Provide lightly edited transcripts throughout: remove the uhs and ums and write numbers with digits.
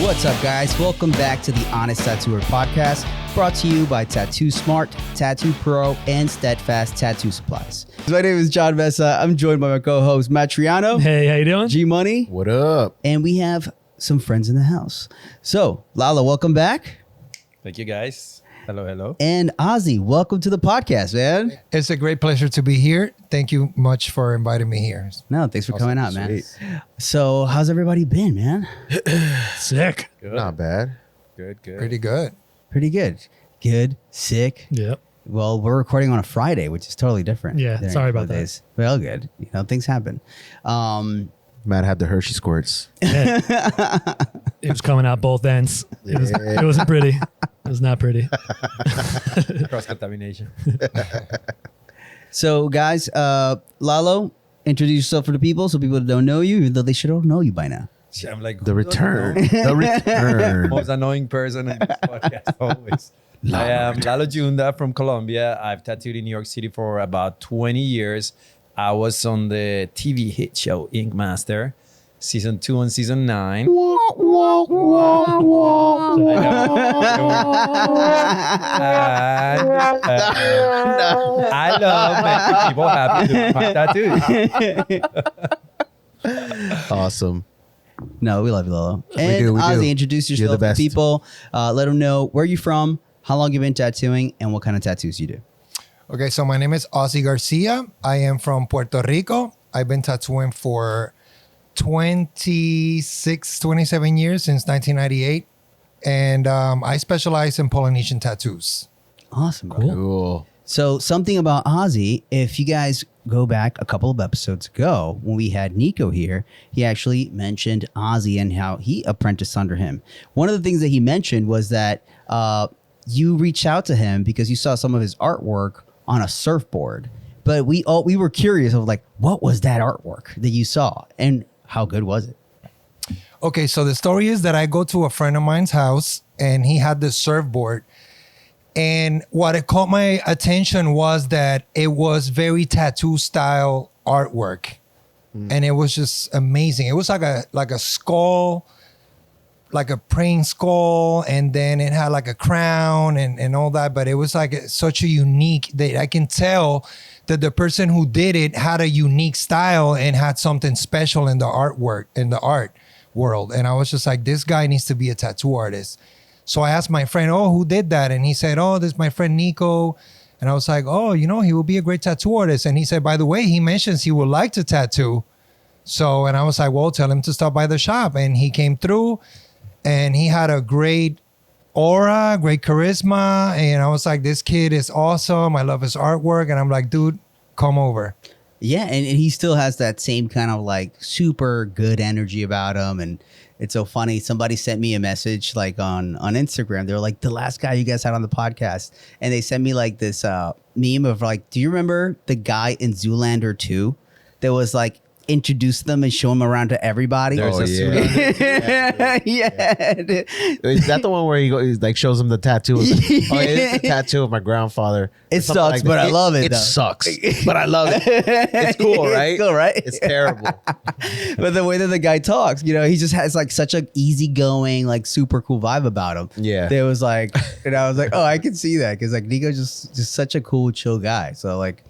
What's up, guys? Welcome back to the Honest Tattooer podcast, brought to you by Tattoo Smart, Tattoo Pro, and Steadfast Tattoo Supplies. My name is Jon Mesa. I'm joined by my co-host, Matt Truiano. Hey, how you doing? G Money. What up? And we have some friends in the house. So, Lalo, welcome back. Thank you, guys. Hello, hello. And Ozzy, welcome to the podcast, man. It's a great pleasure to be here. Thank you much for inviting me here. No, thanks for coming out, man. Sweet. So, how's everybody been, man? Sick. Good. Not bad. Good. Pretty good. Pretty good. Good, sick. Yep. Well, we're recording on a Friday, which is totally different. Yeah, than sorry about days. Well, good. You know, things happen. Matt had the Hershey squirts. It was coming out both ends. It wasn't pretty. It was not pretty. Cross contamination. So, guys, Lalo, introduce yourself for the people so people that don't know you, even though they should all know you by now. I'm like The return. The return. most annoying person in this podcast always. I am Lalo Yunda from Colombia. I've tattooed in New York City for about 20 years. I was on the TV hit show Ink Master, season 2 and season 9. I love making people happy doing my tattoos. Awesome. No, we love you, Lalo. And do, we Ozzy, do. introduce You're the yourself to best. people. Let them know where you're from, how long you've been tattooing, and what kind of tattoos you do. Okay, so my name is Ozzy Garcia. I am from Puerto Rico. I've been tattooing for 27 years since 1998. And I specialize in Polynesian tattoos. Awesome, bro. Cool. So something about Ozzy, if you guys go back a couple of episodes ago when we had Nico here, he actually mentioned Ozzy and how he apprenticed under him. One of the things that he mentioned was that you reached out to him because you saw some of his artwork on a surfboard. But we were curious of like, what was that artwork that you saw and how good was it? Okay, so the story is that I go to a friend of mine's house and he had this surfboard. And what it caught my attention was that it was very tattoo style artwork. And it was just amazing. It was like a skull, like a praying skull, and then it had like a crown and all that. But it was like such a unique, that I can tell that the person who did it had a unique style and had something special in the artwork, in the art world. And I was just like, this guy needs to be a tattoo artist. So I asked my friend, who did that? And he said, this is my friend Nico. And I was like, he will be a great tattoo artist. And he said, by the way, he mentions he would like to tattoo. So, and I was like, well, tell him to stop by the shop. And he came through and he had a great aura, great charisma. And I was like, this kid is awesome. I love his artwork. And I'm like, dude, come over. Yeah, and he still has that same kind of like super good energy about him. And it's so funny. Somebody sent me a message like on Instagram. They were like, the last guy you guys had on the podcast. And they sent me like this meme of like, do you remember the guy in Zoolander 2 that was like, introduce them and show them around to everybody? There's a Yeah. Is that the one where he like shows him the tattoo? It's the tattoo of my grandfather. It Something sucks, like but that. I love it, It though. sucks, but I love it. It's cool, right? It's cool, right? It's terrible. But the way that the guy talks, you know, he just has like such an easygoing, like super cool vibe about him. Yeah. There was like, and I was like, I can see that because like Nico's just such a cool, chill guy. So like,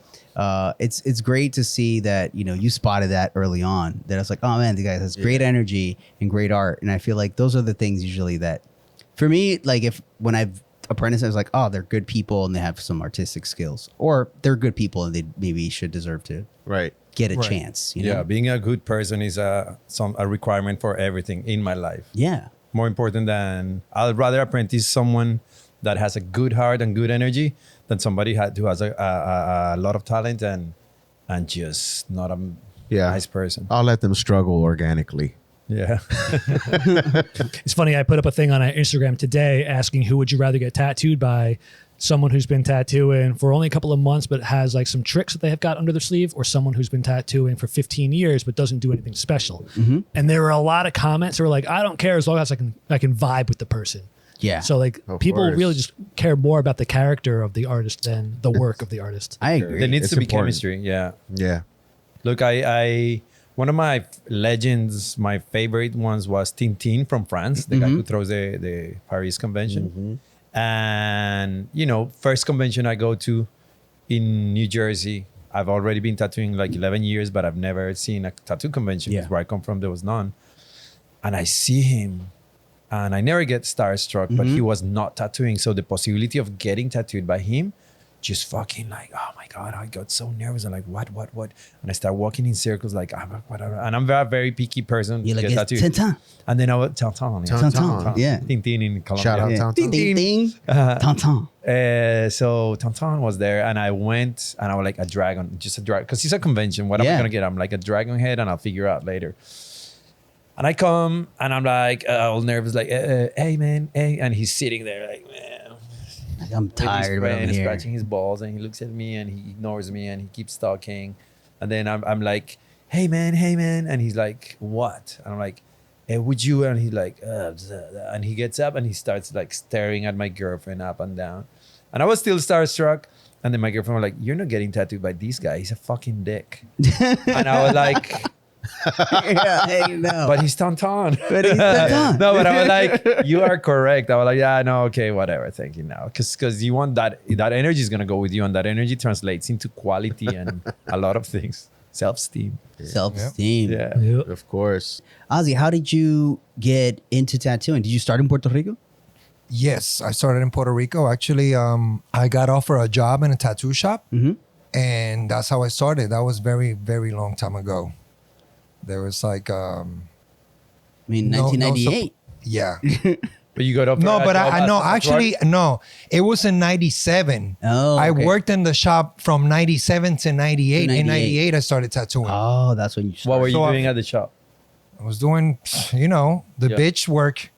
it's great to see that, you know, you spotted that early on. That I was like, oh man, the guy has great energy and great art. And I feel like those are the things usually that, for me, like when I've apprenticed, I was like, they're good people and they have some artistic skills, or they're good people and they maybe should deserve to get a chance. You know? Yeah, being a good person is a requirement for everything in my life. Yeah. More important than, I'd rather apprentice someone that has a good heart and good energy than somebody who has a lot of talent and just not a nice person. I'll let them struggle organically. Yeah. It's funny. I put up a thing on Instagram today asking who would you rather get tattooed by, someone who's been tattooing for only a couple of months but has like some tricks that they have got under their sleeve, or someone who's been tattooing for 15 years but doesn't do anything special. And there were a lot of comments that were like, I don't care as long as I can vibe with the person. Yeah. So like Of people course. really just care more about the character of the artist than the work of the artist. I agree. There needs It's to be important. chemistry. Yeah. Yeah. Look, I one of my legends, my favorite ones was Tintin from France, the guy who throws the Paris convention. And, you know, first convention I go to in New Jersey. I've already been tattooing like 11 years, but I've never seen a tattoo convention because where I come from, there was none. And I see him and I never get starstruck, but he was not tattooing. So the possibility of getting tattooed by him, just fucking like, oh my God, I got so nervous. I'm like, what? And I start walking in circles like, whatever. And I'm a very picky person You're to like, get it's tattooed. Tintin. And then I was Tintin. Tintin. Yeah. Tintin in Colombia. Shout out Yeah. Tintin. Ding, ding, ding. Tintin. So Tintin was there and I went and I was like a dragon, just a dragon. Because it's a convention. What am I going to get? I'm like a dragon head and I'll figure out later. And I come and I'm like all nervous, like, hey man, hey. And he's sitting there like, man. Like, I'm tired of and it here. scratching his balls and he looks at me and he ignores me and he keeps talking. And then I'm like, hey man. And he's like, what? And I'm like, hey, would you? And he's like, and he gets up and he starts like staring at my girlfriend up and down. And I was still starstruck. And then my girlfriend was like, you're not getting tattooed by this guy. He's a fucking dick. And I was like, but he's Tintin. But he's Tintin. No, but I was like, you are correct. I was like, yeah, no, okay, whatever. Thank you now. Because you want that energy is going to go with you and that energy translates into quality and a lot of things. Self-esteem. Self-esteem. Yeah. Yep. Of course. Ozzy, how did you get into tattooing? Did you start in Puerto Rico? Yes, I started in Puerto Rico. Actually, I got offered a job in a tattoo shop, and that's how I started. That was very, very long time ago. There was like, I mean, No, 1998. yeah. But you got up. No, but I know actually no. It was in '97. Oh, I okay. worked in the shop from '97 to '98. In 98. '98, I started tattooing. Oh, that's when you started. What were you So doing at the shop? I was doing, the bitch work,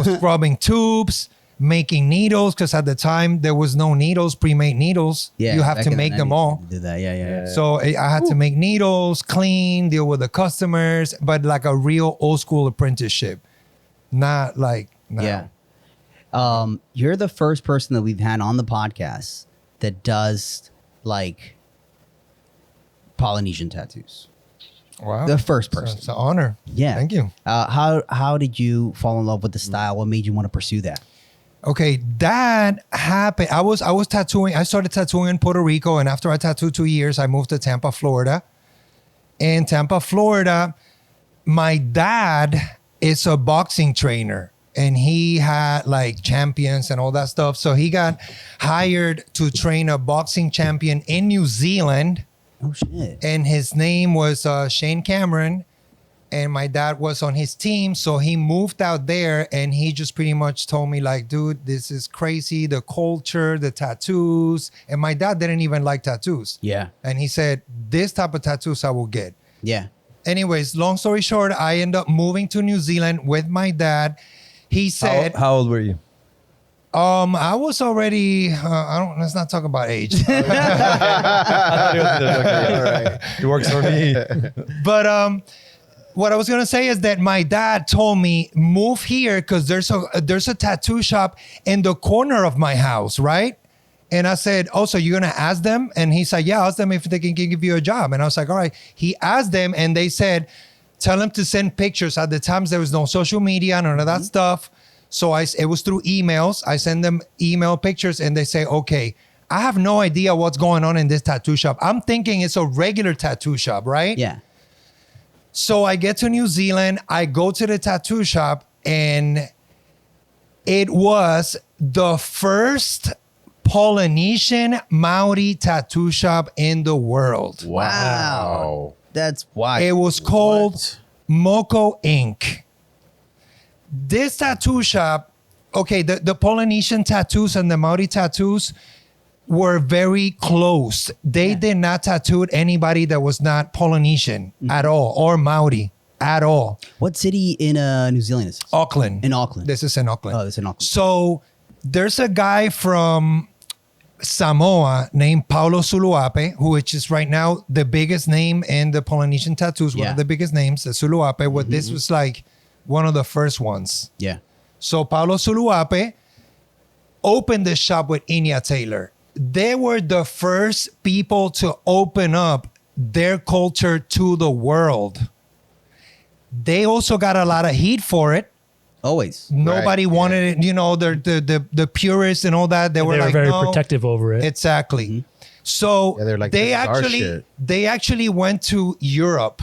scrubbing tubes, making needles. Because at the time there was no needles, pre-made needles. You have back to in the make them 90s, all. you did that, yeah. So I had to make needles, clean, deal with the customers, but like a real old school apprenticeship, not like now. Yeah. You're the first person that we've had on the podcast that does like Polynesian tattoos. Wow, The first person. It's an honor. Yeah. Thank you. How did you fall in love with the style? What made you want to pursue that? Okay, that happened. I was tattooing. I started tattooing in Puerto Rico, and after I tattooed 2 years, I moved to Tampa, Florida. In Tampa, Florida, my dad is a boxing trainer, and he had like champions and all that stuff. So he got hired to train a boxing champion in New Zealand, Oh shit. and his name was Shane Cameron. And my dad was on his team, so he moved out there, and he just pretty much told me like, dude, this is crazy, the culture, the tattoos. And my dad didn't even like tattoos. Yeah. And he said, this type of tattoos I will get. Yeah. Anyways, long story short, I ended up moving to New Zealand with my dad. He said, How old were you? I was already, let's not talk about age. All right. It works for me. But what I was gonna say is that my dad told me move here because there's a tattoo shop in the corner of my house, right? And I said, oh, so you're gonna ask them? And he said, yeah, ask them if they can give you a job. And I was like, all right. He asked them, and they said, tell them to send pictures. At the times there was no social media, none of that stuff. So it was through emails. I send them email pictures, and they say, okay. I have no idea what's going on in this tattoo shop. I'm thinking it's a regular tattoo shop, right? Yeah. So I get to New Zealand, I go to the tattoo shop, and it was the first Polynesian Maori tattoo shop in the world. Wow. That's wild. It was called Moko Inc. This tattoo shop, okay, the Polynesian tattoos and the Maori tattoos were very close. They did not tattoo anybody that was not Polynesian at all, or Maori at all. What city in New Zealand is this? Auckland. In Auckland. This is in Auckland. Oh, this is in Auckland. So there's a guy from Samoa named Paulo Suluape, which is right now the biggest name in the Polynesian tattoos, one of the biggest names, the Suluape. What this was like one of the first ones. Yeah. So Paulo Suluape opened the shop with Inya Taylor. They were the first people to open up their culture to the world. They also got a lot of heat for it. Always. Nobody wanted it, you know, the purists and all that. They were like, very no. protective over it. Exactly. Mm-hmm. So they're like, they "This is our actually shit." they actually went to Europe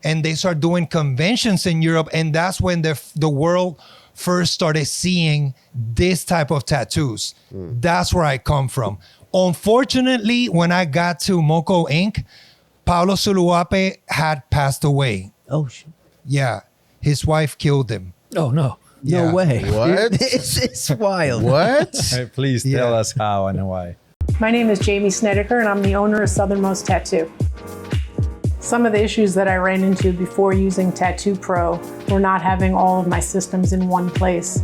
and they started doing conventions in Europe, and that's when the world first started seeing this type of tattoos. That's where I come from. Unfortunately, when I got to Moco Inc., Paulo Suluape had passed away. Oh, shit. Yeah, his wife killed him. Oh no. No Yeah. way. What? It's wild. What? Hey, please tell us how and why. My name is Jamie Snedeker, and I'm the owner of Southernmost Tattoo. Some of the issues that I ran into before using Tattoo Pro were not having all of my systems in one place.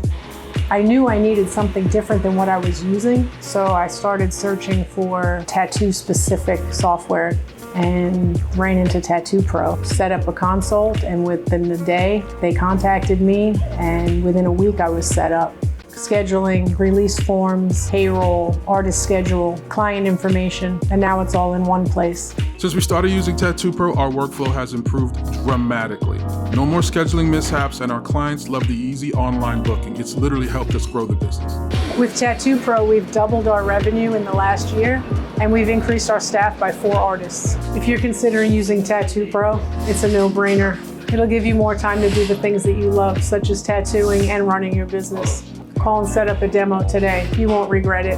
I knew I needed something different than what I was using, so I started searching for tattoo-specific software and ran into Tattoo Pro. Set up a consult, and within a day, they contacted me, and within a week I was set up. Scheduling, release forms, payroll, artist schedule, client information, and now it's all in one place. Since we started using Tattoo Pro, our workflow has improved dramatically. No more scheduling mishaps, and our clients love the easy online booking. It's literally helped us grow the business. With Tattoo Pro, we've doubled our revenue in the last year, and we've increased our staff by 4 artists. If you're considering using Tattoo Pro, it's a no-brainer. It'll give you more time to do the things that you love, such as tattooing and running your business. Call and set up a demo today. You won't regret it.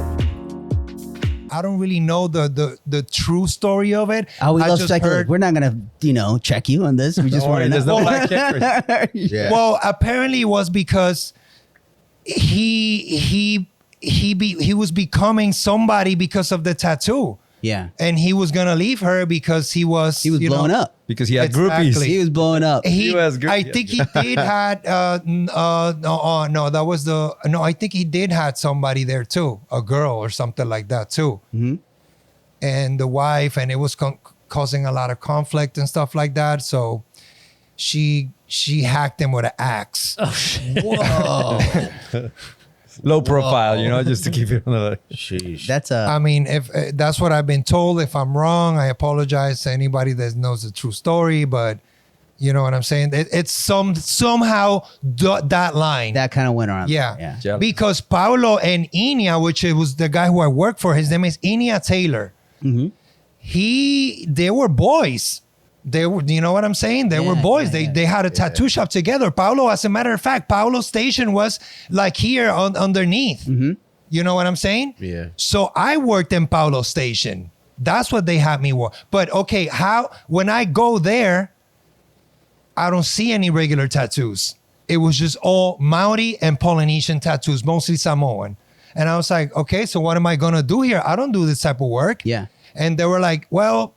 I don't really know the true story of it. Oh, we I love just speculating. heard- We're not gonna, check you on this. We just want to know. There's no black checkers. Yeah. Well, apparently it was because he was becoming somebody because of the tattoo, Yeah, and he was gonna leave her because he was blowing up. Because he had Exactly. groupies. He was blowing up. He, was good. I think he did had I think he did had somebody there too, a girl or something like that too, and the wife, and it was causing a lot of conflict and stuff like that. So she hacked him with an axe. Oh shit. Whoa, Low profile, just to keep it on the. Sheesh. that's a. I mean, if that's what I've been told. If I'm wrong, I apologize to anybody that knows the true story. But you know what I'm saying? It's somehow that line. that kind of went around. Yeah. Jealous. Because Paulo and Inia, which it was the guy who I worked for, his name is Inia Taylor. They were boys. They were, you know what I'm saying? They were boys. They had a tattoo shop together. Paulo, as a matter of fact, Paulo's station was like here underneath. You know what I'm saying? Yeah. So I worked in Paulo's station. That's what they had me work. But okay, when I go there, I don't see any regular tattoos. It was just all Maori and Polynesian tattoos, mostly Samoan. And I was like, okay, so what am I gonna do here? I don't do this type of work. Yeah. And they were like, well,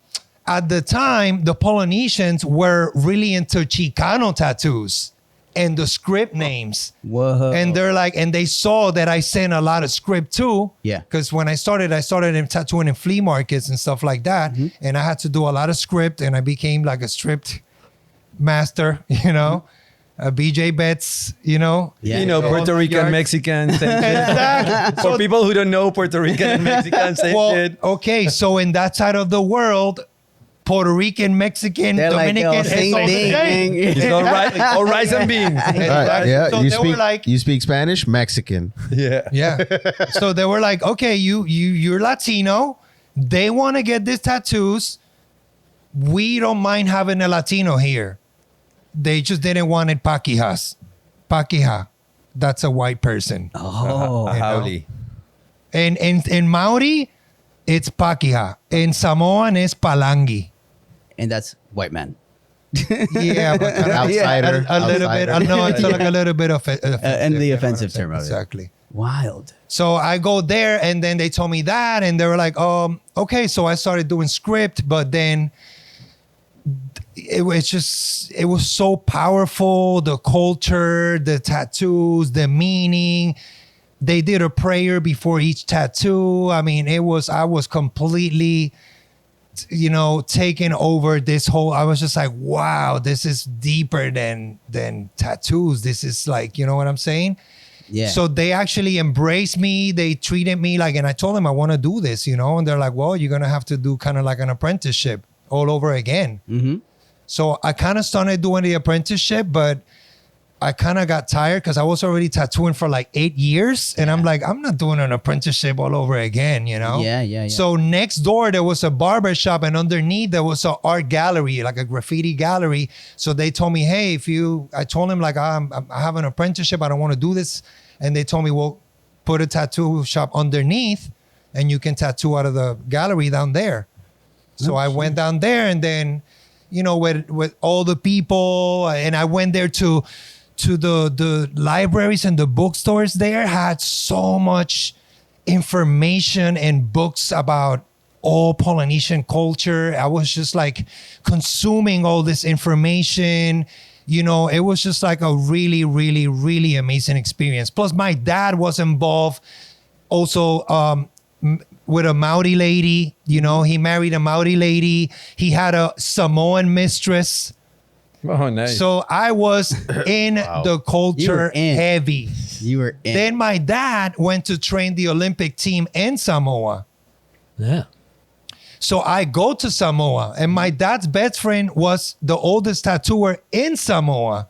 at the time, the Polynesians were really into Chicano tattoos and the script names. Whoa. And they're like, and they saw that I sent a lot of script too. Yeah. Because when I started in tattooing in flea markets and stuff like that. And I had to do a lot of script, and I became like a script master, BJ Betts, Yeah. Puerto Rican, Mexican, same shit. Exactly. For people who don't know Puerto Rican and Mexican, same Well, shit. okay, so in that side of the world, Puerto Rican, Mexican, They're like, Dominican, yo, it's same all the thing, same. man. It's all rice and beans. All right, yeah. So you they speak were like, you speak Spanish, Mexican. Yeah. yeah. So they were like, okay, you're Latino. They want to get these tattoos. We don't mind having a Latino here. They just didn't want it paquijas. Paquija. That's a white person. Oh. Howley. And in Maori, it's paquija. In Samoan, it's palangi. And that's white man. Yeah, but kind of Outsider. a little bit. outsider. No, it's like a little bit of And the offensive term of it. Exactly. Wild. So I go there, and then they told me that, and they were like, okay. So I started doing script, but then it was so powerful. The culture, the tattoos, the meaning. They did a prayer before each tattoo. I mean, I was completely, taken over this whole, I was just like, wow, this is deeper than tattoos. This is like, you know what I'm saying? Yeah. So they actually embraced me. They treated me like, and I told them I want to do this, and they're like, well, you're going to have to do kind of like an apprenticeship. all over again. Mm-hmm. So I kind of started doing the apprenticeship, but I kind of got tired because I was already tattooing for like 8 years. And I'm like, I'm not doing an apprenticeship all over again, you know? Yeah. So next door, there was a barber shop, and underneath there was an art gallery, like a graffiti gallery. So they told me, hey, I told him like, I have an apprenticeship. I don't want to do this. And they told me, well, put a tattoo shop underneath and you can tattoo out of the gallery down there. So I went down there, and then, you know, with all the people, and I went there to the libraries and the bookstores there had so much information and books about all Polynesian culture. I was just like consuming all this information. You know, it was just like a really, really, really amazing experience. Plus, my dad was involved also with a Maori lady. You know, he married a Maori lady. He had a Samoan mistress. Oh, nice. So I was in the culture heavy. You were in. Then my dad went to train the Olympic team in Samoa. Yeah. So I go to Samoa, and my dad's best friend was the oldest tattooer in Samoa.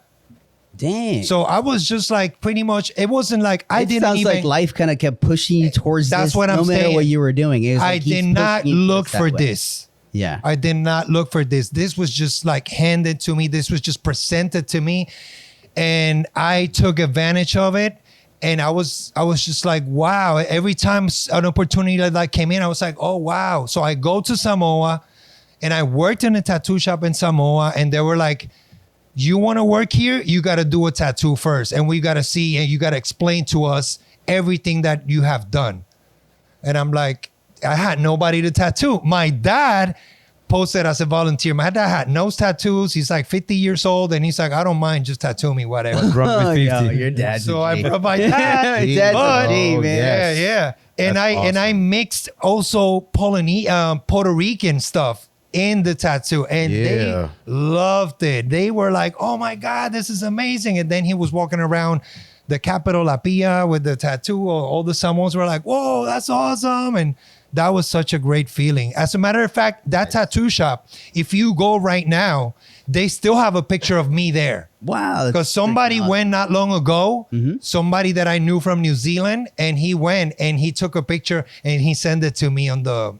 Dang. So I was just like, pretty much, it wasn't like I it didn't sounds even. like life kind of kept pushing you towards That's this, what I'm no matter saying. what you were doing. It was I like he's did not pushing you look towards that for way. this. Yeah. I did not look for this. This was just like handed to me. This was just presented to me. And I took advantage of it. And I was just like, wow. Every time an opportunity like that came in, I was like, oh, wow. So I go to Samoa, and I worked in a tattoo shop in Samoa. And they were like, you want to work here? You got to do a tattoo first. And we got to see, and you got to explain to us everything that you have done. And I'm like, I had nobody to tattoo. My dad posted as a volunteer. My dad had nose tattoos. He's like 50 years old, and he's like, I don't mind, just tattoo me, whatever. Drunk with 50. Yo, your dad's So a I G. brought my dad. Dad's but- a G, Oh, man. yes. yeah. And That's I mixed also Puerto Rican stuff in the tattoo, and Yeah. they loved it. They were like, oh my God, this is amazing. And then he was walking around the capital La Pia with the tattoo. All the Samoans were like, whoa, that's awesome. And that was such a great feeling. As a matter of fact, that tattoo shop, if you go right now, they still have a picture of me there. Wow. that's Because somebody freaking awesome. went not long ago, Mm-hmm. somebody that I knew from New Zealand, and he went and he took a picture and he sent it to me on the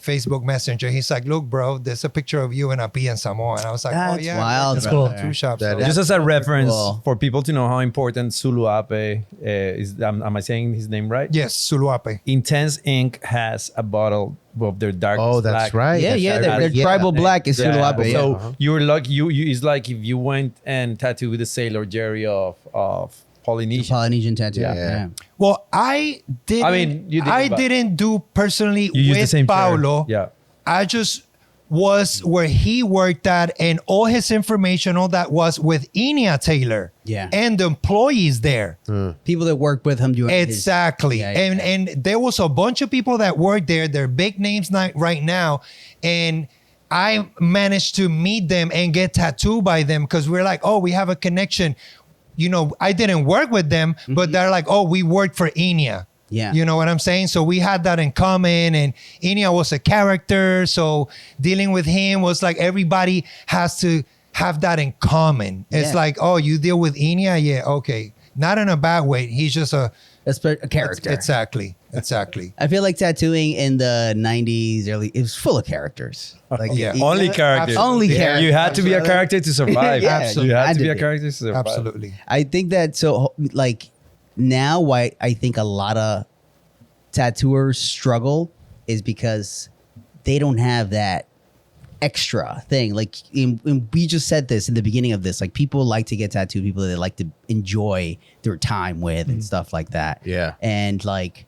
Facebook Messenger. He's like, look, bro, there's a picture of you in Api and Samoa. And I was like, That's oh, yeah. wild, That's cool. Tattoo shop. That So is- Just as a reference cool. for people to know how important Suluape is. Am I saying his name right? yes, Suluape. Intense Ink has a bottle of their dark. Oh, that's right. Yeah, That's yeah. right. Their Yeah. tribal black is Suluape. So Yeah. you're lucky. You it's like if you went and tattooed with the Sailor Jerry of Polynesian. Polynesian tattoo. Yeah. Yeah. Well, I didn't. I mean, you didn't, I but- didn't do personally You use the with same chair. Paulo. Yeah. I just was where he worked at, and all his information, all that was with Inia Taylor. Yeah. And the employees there. People that work with him doing his- Exactly. Yeah, yeah, and there was a bunch of people that worked there. They're big names right now. And I managed to meet them and get tattooed by them because we're like, oh, we have a connection. You know, I didn't work with them, but they're like, oh, we worked for Inia. Yeah. You know what I'm saying? So we had that in common, and Inia was a character. So dealing with him was like everybody has to have that in common. It's Yeah. like, oh, you deal with Inia? Yeah, okay. Not in a bad way. He's just a character. Exactly. I feel like tattooing in the 90s, early, it was full of characters. Like Yeah. Only characters. Only Yeah. characters. You had to be a character to survive. Yeah, Absolutely. You had had to to be a be. character to survive. Absolutely. I think that like now why I think a lot of tattooers struggle is because they don't have that extra thing. Like we just said this in the beginning of this, like people like to get tattooed, people that like to enjoy their time with and stuff like that. Yeah. And like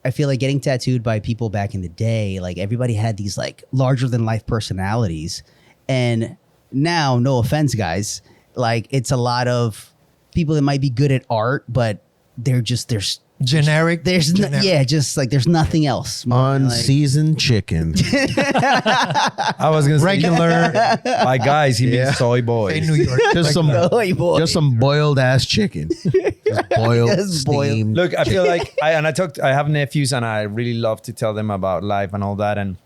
I feel like getting tattooed by people back in the day, like everybody had these like larger than life personalities. And now, no offense, guys, like it's a lot of people that might be good at art, but they're just there's Generic. yeah, just like there's nothing else. Like, Unseasoned chicken. I was gonna say Regular. by guys, he Yeah. means soy boys. In New York. Just some, Soy boy. just some boiled ass chicken. Just boiled, Just boiled. steamed. Look, I feel like I have nephews and I really love to tell them about life and all that. And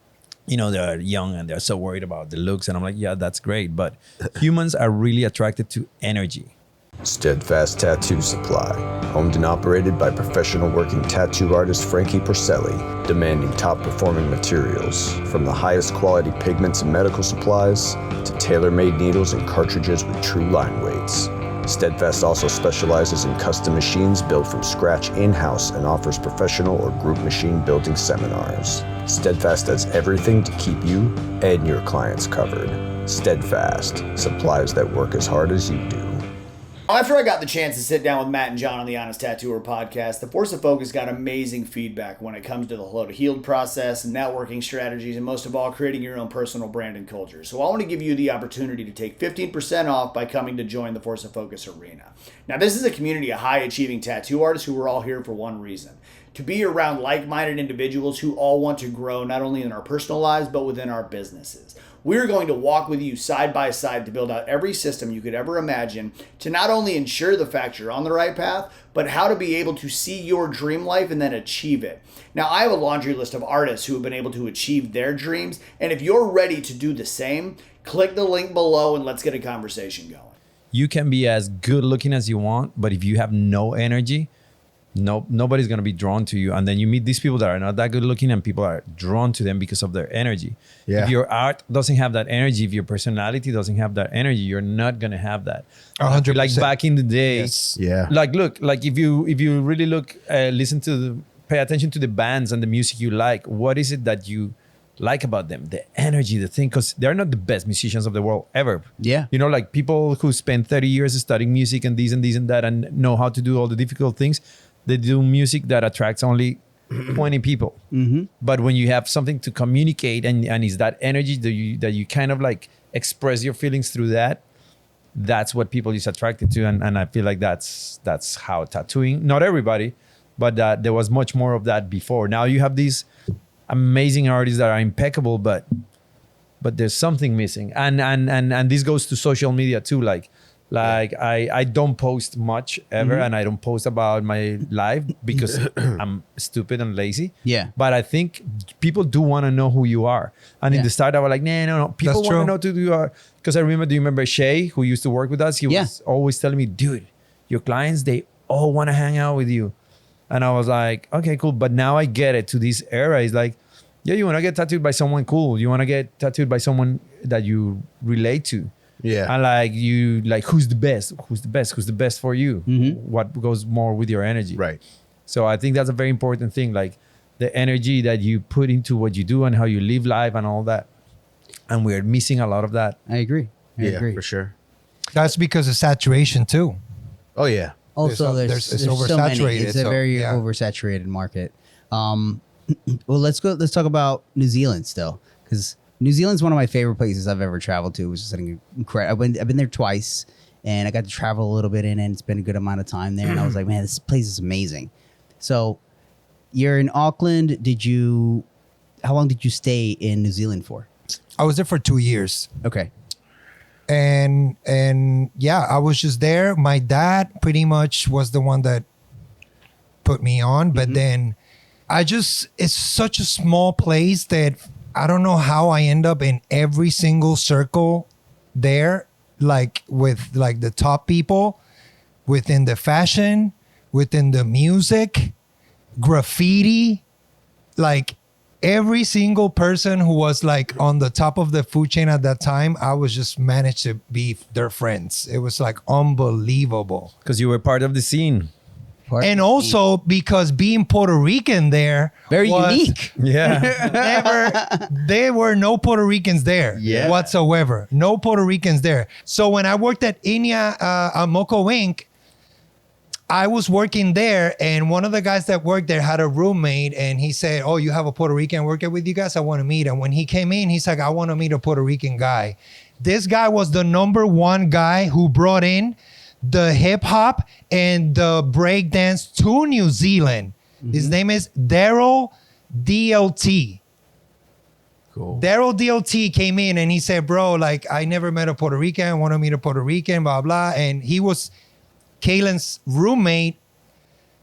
you know, they're young and they're so worried about the looks. And I'm like, yeah, that's great. But humans are really attracted to energy. Steadfast Tattoo Supply, owned and operated by professional working tattoo artist Frankie Porcelli, demanding top performing materials, from the highest quality pigments and medical supplies to tailor-made needles and cartridges with true line weights. Steadfast also specializes in custom machines built from scratch in-house and offers professional or group machine building seminars. Steadfast does everything to keep you and your clients covered. Steadfast, supplies that work as hard as you do. After I got the chance to sit down with Matt and John on the Honest Tattooer podcast, the Force of Focus got amazing feedback when it comes to the Hello to Healed process, networking strategies, and most of all, creating your own personal brand and culture. So I want to give you the opportunity to take 15% off by coming to join the Force of Focus arena. Now, this is a community of high-achieving tattoo artists who are all here for one reason: to be around like-minded individuals who all want to grow not only in our personal lives, but within our businesses. We're going to walk with you side by side to build out every system you could ever imagine to not only ensure the fact you're on the right path, but how to be able to see your dream life and then achieve it. Now, I have a laundry list of artists who have been able to achieve their dreams, and if you're ready to do the same, click the link below and let's get a conversation going. You can be as good looking as you want, but if you have no energy, nobody's going to be drawn to you. And then you meet these people that are not that good looking and people are drawn to them because of their energy. Yeah. If your art doesn't have that energy, if your personality doesn't have that energy, you're not going to have that. 100%. Like back in the day, Yes. Yeah. like look, like if you really look, pay attention to the bands and the music you like, what is it that you like about them? The energy, the thing, because they're not the best musicians of the world ever. Yeah. You know, like people who spend 30 years studying music and this and this and that and know how to do all the difficult things, they do music that attracts only 20 people. Mm-hmm. But when you have something to communicate and is that energy that you kind of like express your feelings through that's what people is attracted to. And I feel like that's how tattooing, not everybody, but there was much more of that before. Now you have these amazing artists that are impeccable, but there's something missing. And this goes to social media too. Like I don't post much ever, and I don't post about my life because I'm stupid and lazy. Yeah. But I think people do want to know who you are. And in the start, I was like, no. People That's want to true. know who you are. Because I remember, do you remember Shay, who used to work with us? He was always telling me, dude, your clients, they all want to hang out with you. And I was like, okay, cool. But now I get it to this era. It's like, yeah, you want to get tattooed by someone cool. You want to get tattooed by someone that you relate to. Yeah. And who's the best? Who's the best for you? Mm-hmm. What goes more with your energy? Right. So I think that's a very important thing, like the energy that you put into what you do and how you live life and all that. And we're missing a lot of that. I agree. I Yeah, agree. for sure. That's because of saturation too. Oh, yeah. Also, There's- there's it's so many. oversaturated, It's a so, very yeah. oversaturated market. Well, let's talk about New Zealand still, because New Zealand's one of my favorite places I've ever traveled to. It was just an incredible. I've been there twice, and I got to travel a little bit in, and it's been a good amount of time there. And I was like, man, this place is amazing. So, you're in Auckland. How long did you stay in New Zealand for? I was there for 2 years. Okay. And yeah, I was just there. My dad pretty much was the one that put me on, but then it's such a small place that I don't know how I end up in every single circle there, like with like the top people within the fashion, within the music, graffiti, like every single person who was like on the top of the food chain at that time, I was just managed to be their friends. It was like unbelievable. Because you were part of the scene. And also because being Puerto Rican there Very was unique. Yeah. there were no Puerto Ricans there whatsoever. No Puerto Ricans there. So when I worked at Inya Moco Inc., I was working there, and one of the guys that worked there had a roommate, and he said, oh, you have a Puerto Rican working with you guys? I want to meet him. When he came in, he's like, I want to meet a Puerto Rican guy. This guy was the #1 guy who brought in the hip hop and the breakdance to New Zealand. His name is Daryl DLT. Cool. Daryl DLT came in and he said, bro, like, I never met a Puerto Rican. I want to meet a Puerto Rican, blah, blah. And he was Kalen's roommate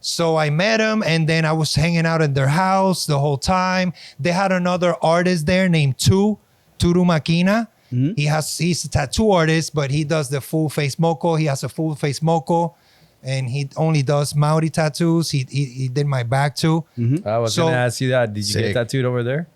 So I met him, and then I was hanging out at their house the whole time. They had another artist there named Turu Makina. He's a tattoo artist, but he does the full face moco. He has a full face moco, and he only does Maori tattoos. He did my back too. I was gonna ask you that. Did you get tattooed over there?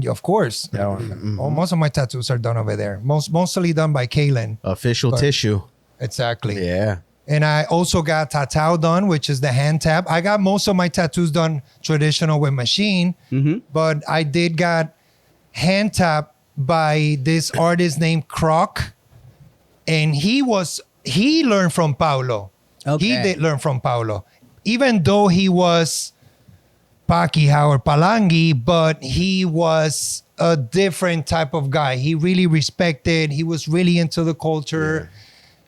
Of course. Yeah. Most of my tattoos are done over there. Mostly done by Kaylin. Official tissue. Exactly. Yeah. And I also got tatao done, which is the hand tap. I got most of my tattoos done traditional with machine, but I did got hand tap by this artist named Croc. And he learned from Paulo. Okay. He did learn from Paulo. Even though he was Pakiha or Palangi, but he was a different type of guy. He really respected, he was really into the culture.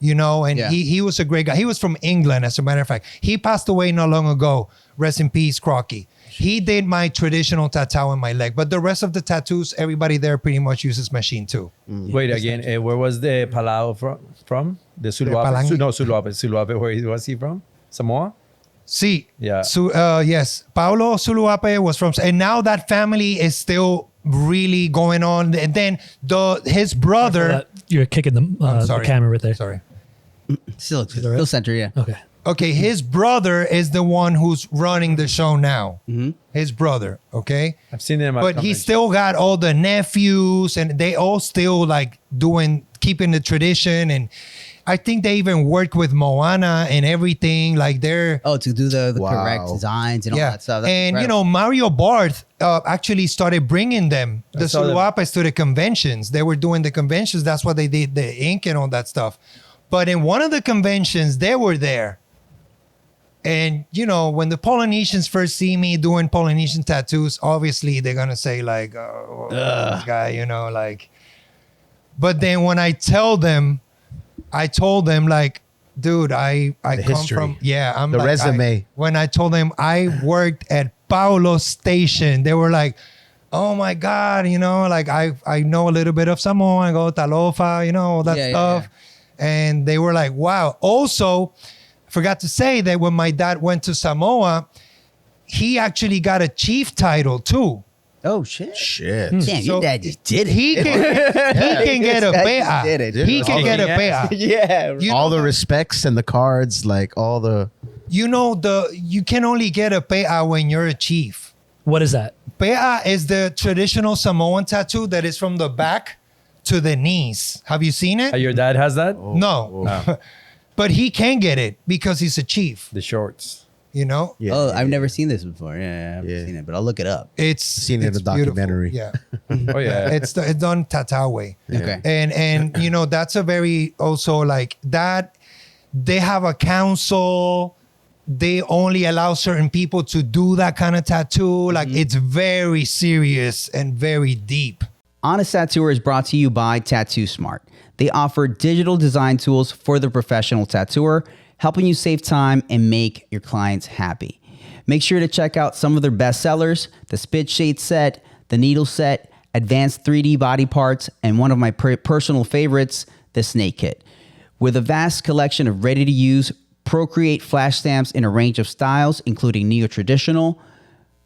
You know, and he was a great guy. He was from England, as a matter of fact. He passed away not long ago. Rest in peace, Crocky. He did my traditional tattoo in my leg, but the rest of the tattoos, everybody there pretty much uses machine too. Wait again. Where was the Palau from? The Suluape? Suluape. Where was he from? Samoa? See, Yeah. So, yes, Paulo Suluape was from, and now that family is still really going on. And then his brother. You're kicking the camera right there. Sorry. Still right? center, yeah. Okay. Okay, his brother is the one who's running the show now. His brother, okay? I've seen him. But he still got all the nephews, and they all still like keeping the tradition. And I think they even work with Moana and everything. Like they're to do the correct designs and all that stuff. That's and incredible. Mario Barth actually started bringing them, the Suluapes, to the conventions. They were doing the conventions. That's why they did the ink and all that stuff. But in one of the conventions, they were there. And, when the Polynesians first see me doing Polynesian tattoos, obviously they're going to say like, oh, this guy, like. But then when I told them like, dude, I come history. from, I'm The like, resume. when I told them I worked at Paulo's station, they were like, oh my God, like I know a little bit of Samoan, I go Talofa, all that stuff. And they were like, wow. Also, forgot to say that when my dad went to Samoa, he actually got a chief title too. Oh shit! Shit. Damn, your dad just did it. He can get a pea. He can get a pea. Yeah. All the respects and the cards, like all the. You can only get a pea when you're a chief. What is that? Pea is the traditional Samoan tattoo that is from the back to the knees. Have you seen it? Your dad has that? No. But he can get it because he's a chief. The shorts. Yeah. I've never seen this before. Yeah, I haven't seen it, but I'll look it up. It's seen it in it's the documentary. beautiful. Yeah. Oh yeah. It's done Tatawe. Okay. And that's a very also like that. They have a council. They only allow certain people to do that kind of tattoo. Like it's very serious and very deep. Honest Tattooer is brought to you by Tattoo Smart. They offer digital design tools for the professional tattooer, helping you save time and make your clients happy. Make sure to check out some of their best sellers, the Spit Shade set, the Needle set, advanced 3D body parts, and one of my personal favorites, the Snake Kit. With a vast collection of ready-to-use Procreate flash stamps in a range of styles, including neo-traditional,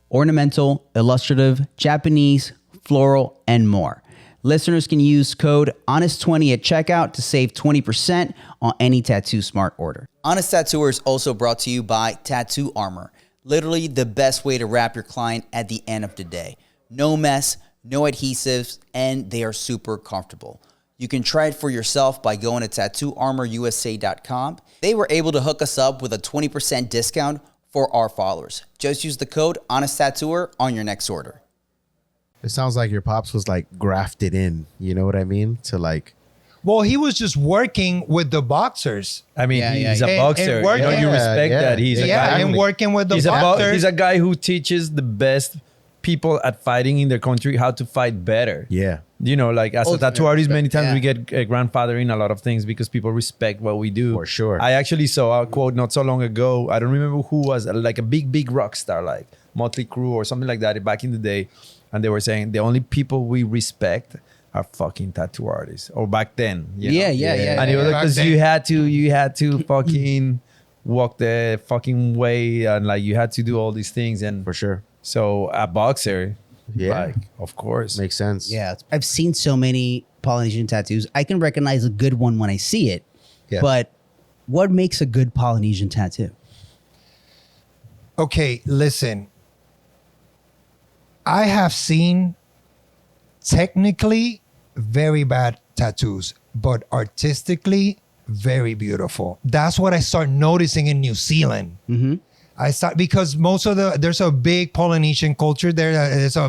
ornamental, illustrative, Japanese, floral, and more. Listeners can use code HONEST20 at checkout to save 20% on any Tattoo Smart order. Honest Tattooer is also brought to you by Tattoo Armor. Literally the best way to wrap your client at the end of the day. No mess, no adhesives, and they are super comfortable. You can try it for yourself by going to tattooarmorusa.com. They were able to hook us up with a 20% discount for our followers. Just use the code HONESTTattooer on your next order. It sounds like your pops was like grafted in. You know what I mean? To like. Well, he was just working with the boxers. I mean, he's a And boxer. working- You respect that. He's a guy. And working with the boxers. He's a guy who teaches the best people at fighting in their country how to fight better. Yeah. Like as a Ultimate tattoo artist, many respect, times we get grandfathering a lot of things because people respect what we do. For sure. I actually saw a quote not so long ago. I don't remember who was, like a big rock star, like Motley Crue or something like that back in the day. And they were saying the only people we respect are fucking tattoo artists. Or back then. Yeah. And it was Back because then. you had to fucking walk the fucking way, and like you had to do all these things. And For sure. so a boxer, Yeah. like, of course. Makes sense. Yeah, I've seen so many Polynesian tattoos. I can recognize a good one when I see it. Yeah. But what makes a good Polynesian tattoo? Okay, listen. I have seen technically very bad tattoos, but artistically very beautiful. That's what I start noticing in New Zealand. I start because there's a big Polynesian culture there.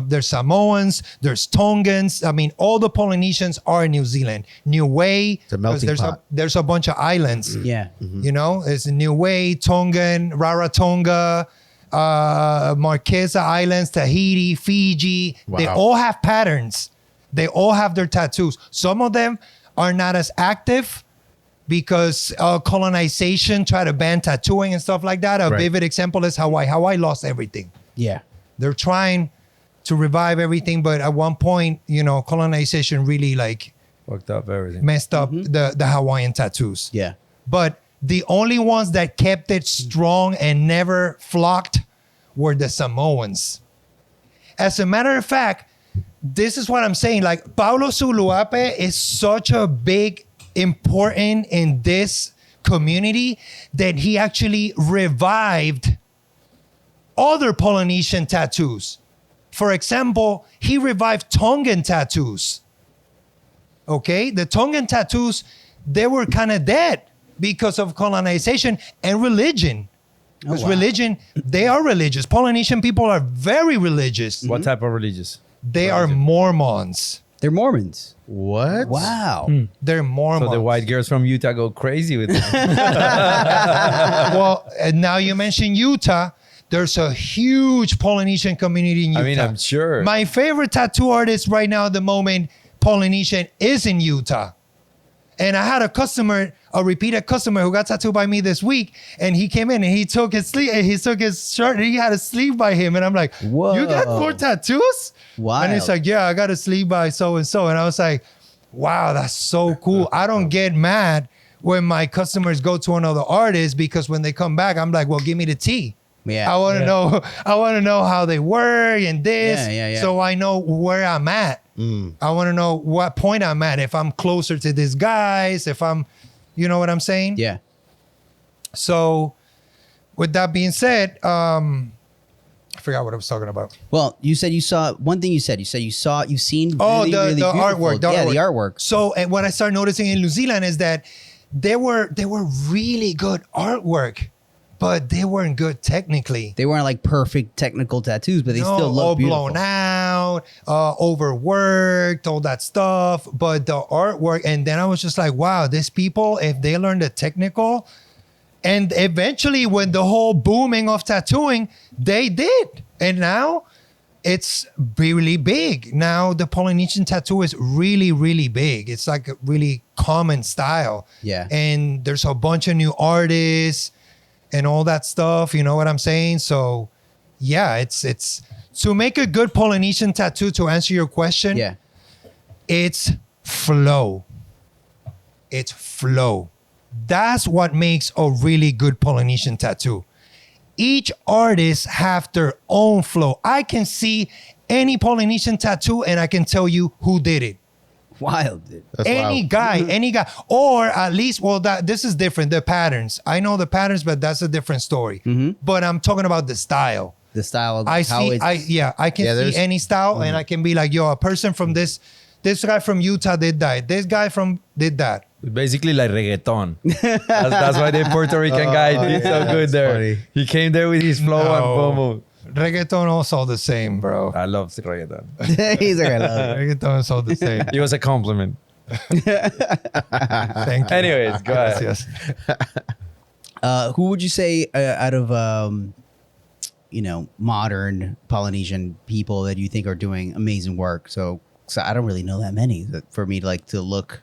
There's Samoans, there's Tongans. I mean, all the Polynesians are in New Zealand. Niue, a melting pot. there's a bunch of islands. Yeah. You know, it's Niue, Tongan, Rarotonga, Marquesa Islands, Tahiti, Fiji. They Wow. all have patterns. They all have their tattoos. Some of them are not as active because colonization tried to ban tattooing and stuff like that. A Right. vivid example is Hawaii. Hawaii lost everything. Yeah. They're trying to revive everything, but at one point, you know, colonization really like Fucked up everything. messed up the Hawaiian tattoos. Yeah. But the only ones that kept it strong and never flocked were the Samoans. As a matter of fact, this is what I'm saying. Like, Paulo Suluape is such a big, important in this community that he actually revived other Polynesian tattoos. For example, he revived Tongan tattoos. Okay? The Tongan tattoos, they were kind of dead because of colonization and religion. Because religion, they are religious. Polynesian people are very religious. What type of religious? They are Mormons. They're Mormons. What? Wow. They're Mormons. So the white girls from Utah go crazy with them. Well, and now you mentioned Utah. There's a huge Polynesian community in Utah. I mean, I'm sure. My favorite tattoo artist right now at the moment, Polynesian, is in Utah. And I had a repeated customer who got tattooed by me this week, and he came in and he took his sleeve, he took his shirt, and he had a sleeve by him, and I'm like, Whoa. "You got more tattoos?" Wild. And he's like, "Yeah, I got a sleeve by so and so," and I was like, "Wow, that's so cool." I don't get mad when my customers go to another artist because when they come back, I'm like, "Well, give me the tea." Yeah. I want to know. I want to know how they work and this, Yeah. so I know where I'm at. I want to know what point I'm at. If I'm closer to these guys, if I'm, you know what I'm saying? Yeah. So, with that being said, I forgot what I was talking about. Well, you said you saw one thing. You've seen. Oh, really, the really beautiful- artwork. The artwork. So, and what I started noticing in New Zealand is that they were really good artwork, but they weren't good technically. They weren't like perfect technical tattoos, but they still look all beautiful. blown out, overworked, all that stuff. But the artwork, and then I was just like, wow, these people, if they learn the technical, and eventually when the whole booming of tattooing, they did. And now it's really big. Now the Polynesian tattoo is really, really big. It's like a really common style. Yeah. And there's a bunch of new artists and all that stuff, you know what I'm saying? So, yeah, it's to make a good Polynesian tattoo, to answer your question, Yeah. it's flow. It's flow. That's what makes a really good Polynesian tattoo. Each artist have their own flow. I can see any Polynesian tattoo and I can tell you who did it. Wild, dude. That's Any wild. guy, or at least, well, this is different. The patterns, I know the patterns, but that's a different story. But I'm talking about the style. The style of I how see, it's. I can there's- see any style, and I can be like, yo, a person from this guy from Utah did that. This guy did that. Basically like reggaeton. That's why the Puerto Rican guy did so good that's there. funny. He came there with his flow and boom, boom. Reggaeton also the same, bro. I love reggaeton. He's like, I love it. Reggaeton is all the same. It was a compliment. Thank you. Anyways, go ahead. Yes. Who would you say out of modern Polynesian people that you think are doing amazing work? So I don't really know that many for me to look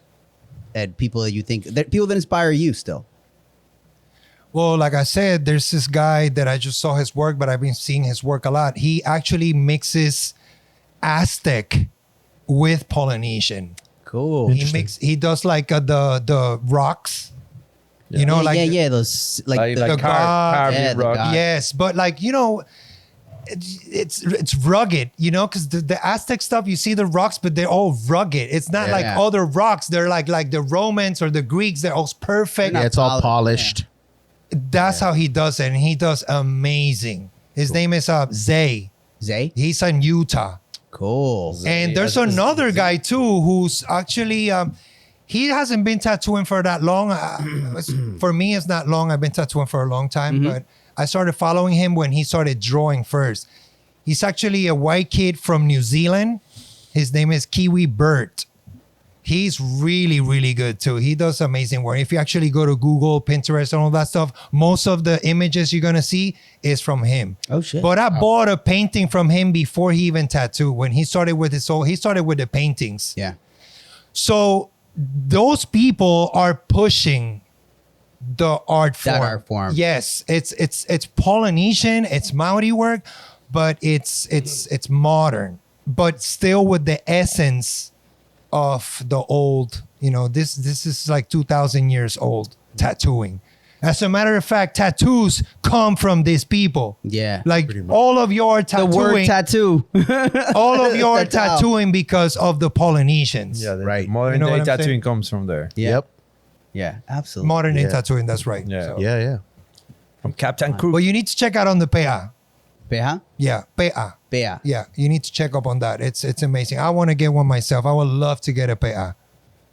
at people that you think people that inspire you still. Well, like I said, there's this guy that I just saw his work, but I've been seeing his work a lot. He actually mixes Aztec with Polynesian. Cool. He does like the rocks You know, like those Like the carved god, yeah, the rock. god. yes, but like, you know, it's rugged, you know, because the Aztec stuff, you see the rocks, but they're all rugged. It's not like Yeah. other rocks. They're like the Romans or the Greeks. They're all perfect. Yeah, it's all polished. That's how he does it, and he does amazing. His name is Zay. Zay? He's in Utah. Cool. And there's another guy too who's actually he hasn't been tattooing for that long. For me, it's not long. I've been tattooing for a long time, but I started following him when he started drawing first. He's actually a white kid from New Zealand. His name is Kiwi Bert. He's really, really good too. He does amazing work. If you actually go to Google, Pinterest, and all that stuff, most of the images you're gonna see is from him. Oh shit. But I bought a painting from him before he even tattooed. When he started with he started with the paintings. Yeah. So those people are pushing the art form. That art form. Yes, it's Polynesian, it's Maori work, but it's modern, but still with the essence of the old. You know, this is like 2,000 years old tattooing. As a matter of fact, tattoos come from these people. Yeah. Like all of your The tattooing, word tattoo. all of your That's how. tattooing because of the Polynesians. Yeah, the Right. modern You know what day I'm tattooing saying? comes from there. Yeah. Yep. Yeah, absolutely. Modern day Yeah. tattooing, that's right. Yeah. So- Yeah. From Captain Crook. But you need to check out on the PA. Beja? Yeah, PA. Beja. Yeah, you need to check up on that. It's amazing. I want to get one myself. I would love to get a PA.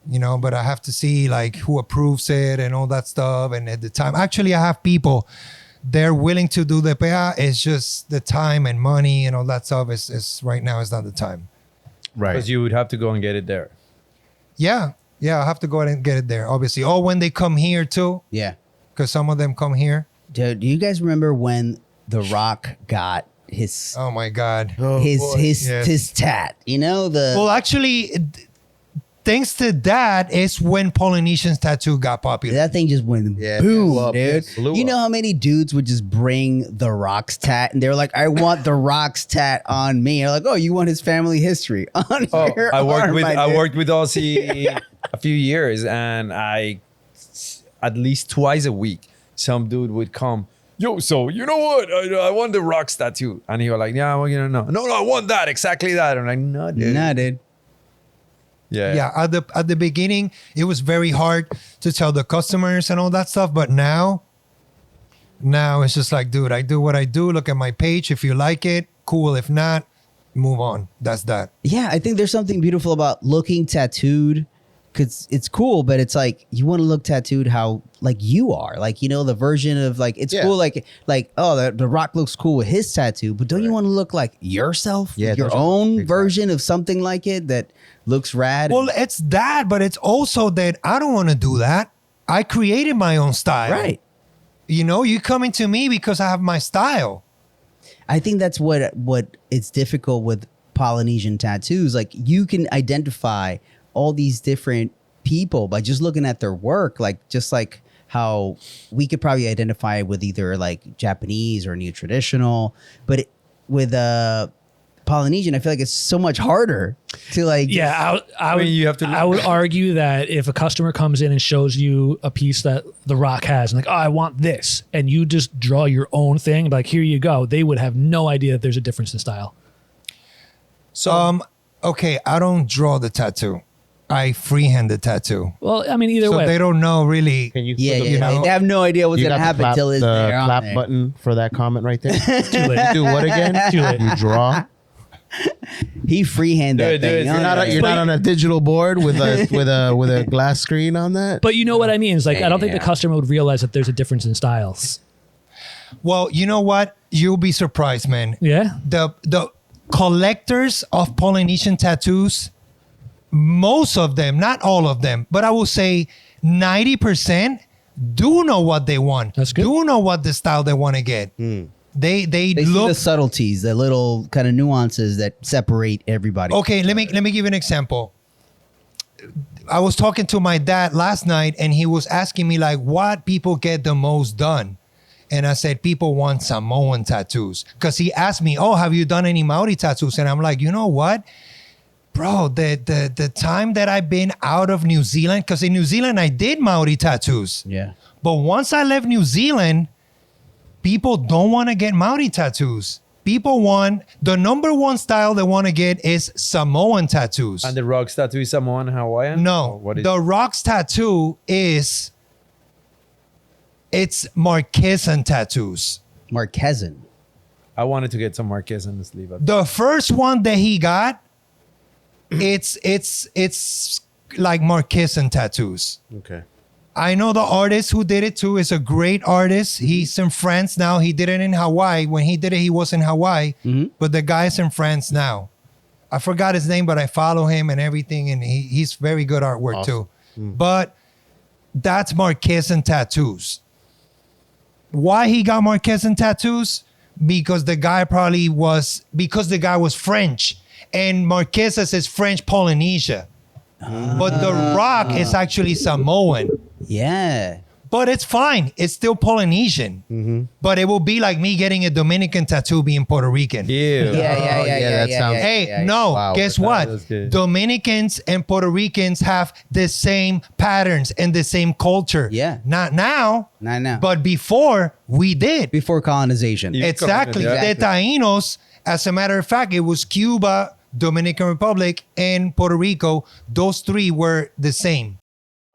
You know, but I have to see like who approves it and all that stuff. And at the time, actually, I have people, they're willing to do the PA. It's just the time and money and all that stuff is right now is not the time. Right. Because you would have to go and get it there. Yeah, I have to go ahead and get it there, obviously. Or when they come here too, Yeah. because some of them come here. Dude, do you guys remember when The Rock got his Oh my God. his tat? You know, Well, actually, thanks to that is when Polynesian tattoo got popular. that thing just went Yeah, boom, blew up. dude. It blew You know up. how many dudes would just bring The Rock's tat and they're like, I want The Rock's tat on me. You're like, oh, you want his family history on Oh, your I worked arm, with my I dude. worked with Ozzy a few years, and at least twice a week, some dude would come. Yo, so you know what? I want the Rock's tattoo, and he was like, yeah, well, you know, no, I want that exactly that. I'm like, no, dude. Nah, dude. Yeah, at the beginning, it was very hard to tell the customers and all that stuff. But now it's just like, dude, I do what I do. Look at my page. If you like it, cool. If not, move on. That's that. Yeah, I think there's something beautiful about looking tattooed because it's cool, but it's like you want to look tattooed how like you are, like, you know, the version of like it's Yeah. cool, like oh, the Rock looks cool with his tattoo, but don't you want to look like yourself, Yeah, your that's right. own Exactly. version of something like it that looks rad? Well, it's that, but it's also that I don't want to do that. I created my own style. right. You know, you coming to me because I have my style. I think that's what it's difficult with Polynesian tattoos. Like you can identify all these different people by just looking at their work, like just like how we could probably identify with either like Japanese or neo traditional, but with Polynesian, I feel like it's so much harder to like. Yeah, I mean, you have to- I would argue that if a customer comes in and shows you a piece that The Rock has, and like, oh, I want this, and you just draw your own thing, like, here you go, they would have no idea that there's a difference in style. So Okay, I don't draw the tattoo. I freehand the tattoo. Well, I mean, either So way. they don't know really. Can you? Yeah, put the- yeah, know, they have no idea what's You gonna got happen the clap, till it's there. the on clap there. button for that comment right there. Too late. Do what again? Too late. You draw. He freehand that Dude, thing. dude, Oh, You're not. yeah. You're not on a digital board with a glass screen on that. But you know what I mean? It's like, I don't think the Yeah. customer would realize that there's a difference in styles. Well, you know what? You'll be surprised, man. Yeah? The collectors of Polynesian tattoos, most of them, not all of them, but I will say 90% do know what they want. That's good. Do know what the style they want to get. They They see look. the subtleties, the little kind of nuances that separate everybody. Okay, let me give you an example. I was talking to my dad last night, and he was asking me like, what people get the most done. And I said, people want Samoan tattoos. Because he asked me, oh, have you done any Maori tattoos? And I'm like, you know what? Bro, the time that I've been out of New Zealand, because in New Zealand I did Maori tattoos. Yeah. But once I left New Zealand, people don't want to get Maori tattoos. People want, the number one style they want to get is Samoan tattoos. And the rocks tattoo is Samoan, Hawaiian? No, Or what is the rocks tattoo it's Marquesan tattoos. Marquesan. I wanted to get some Marquez on the sleeve. The first one that he got, it's like Marquesan tattoos. Okay. I know the artist who did it too is a great artist. He's in France now. He did it in Hawaii. When he did it, he was in Hawaii. But the guy's in France now. I forgot his name, but I follow him and everything. And he's very good artwork too. But that's Marquesan tattoos. Why he got Marquesan tattoos? Because the guy was French. And Marquesas is French Polynesia. But the rock is actually Samoan. Yeah. But it's fine. It's still Polynesian. But it will be like me getting a Dominican tattoo being Puerto Rican. Ew. that sounds- Hey, no, Wow. guess That's what? good. Dominicans and Puerto Ricans have the same patterns and the same culture. Yeah. Not now, Not now. but before we did. Before colonization. Yeah. Exactly. Yeah. The Taínos, as a matter of fact, it was Cuba, Dominican Republic, and Puerto Rico. Those three were the same.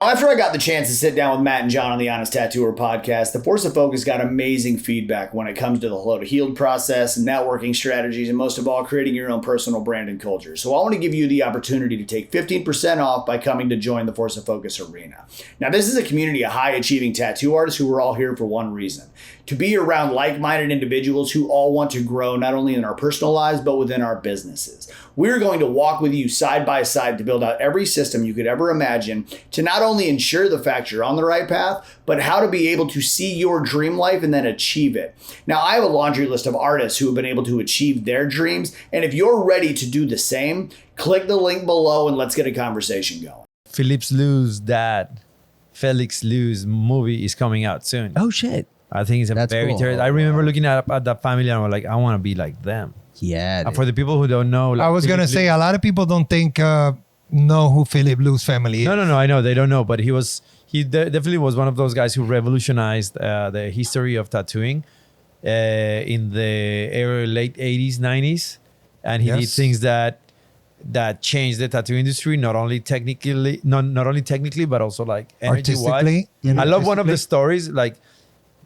After I got the chance to sit down with Matt and Jon on the Honest Tattooer podcast, the Force of Focus got amazing feedback when it comes to the Hello to Healed process, networking strategies, and most of all, creating your own personal brand and culture. So I want to give you the opportunity to take 15% off by coming to join the Force of Focus arena. Now, this is a community of high-achieving tattoo artists who are all here for one reason: to be around like-minded individuals who all want to grow not only in our personal lives, but within our businesses. We're going to walk with you side by side to build out every system you could ever imagine to not only ensure the fact you're on the right path, but how to be able to see your dream life and then achieve it. Now, I have a laundry list of artists who have been able to achieve their dreams, and if you're ready to do the same, click the link below and let's get a conversation going. Philippe Lou's dad, Felix Lou's movie is coming out soon. Oh shit. I think it's a That's very cool. interesting. I remember looking at that family and I was like, I want to be like them. Yeah. And for the people who don't know, like, I was going to Philippe say, a lot of people don't know who Philip Lou's family is. No, I know they don't know, but he definitely was one of those guys who revolutionized the history of tattooing in the late 80s, 90s, and he did Yes. things that changed the tattoo industry, not only technically, but also like energy wise. Artistically. I love one of the stories. Like,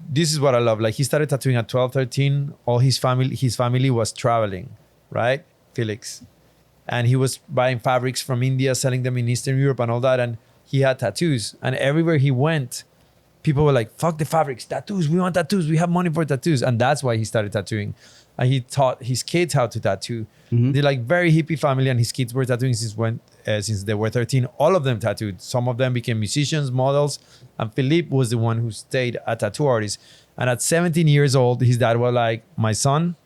this is what I love. Like, he started tattooing at 12, 13. All his family was traveling, right? Felix. And he was buying fabrics from India, selling them in Eastern Europe and all that. And he had tattoos. And everywhere he went, people were like, fuck the fabrics, tattoos. We want tattoos. We have money for tattoos. And that's why he started tattooing. And he taught his kids how to tattoo. They're like very hippie family, and his kids were tattooing since they were 13. All of them tattooed. Some of them became musicians, models. And Philippe was the one who stayed a tattoo artist. And at 17 years old, his dad was like, my son,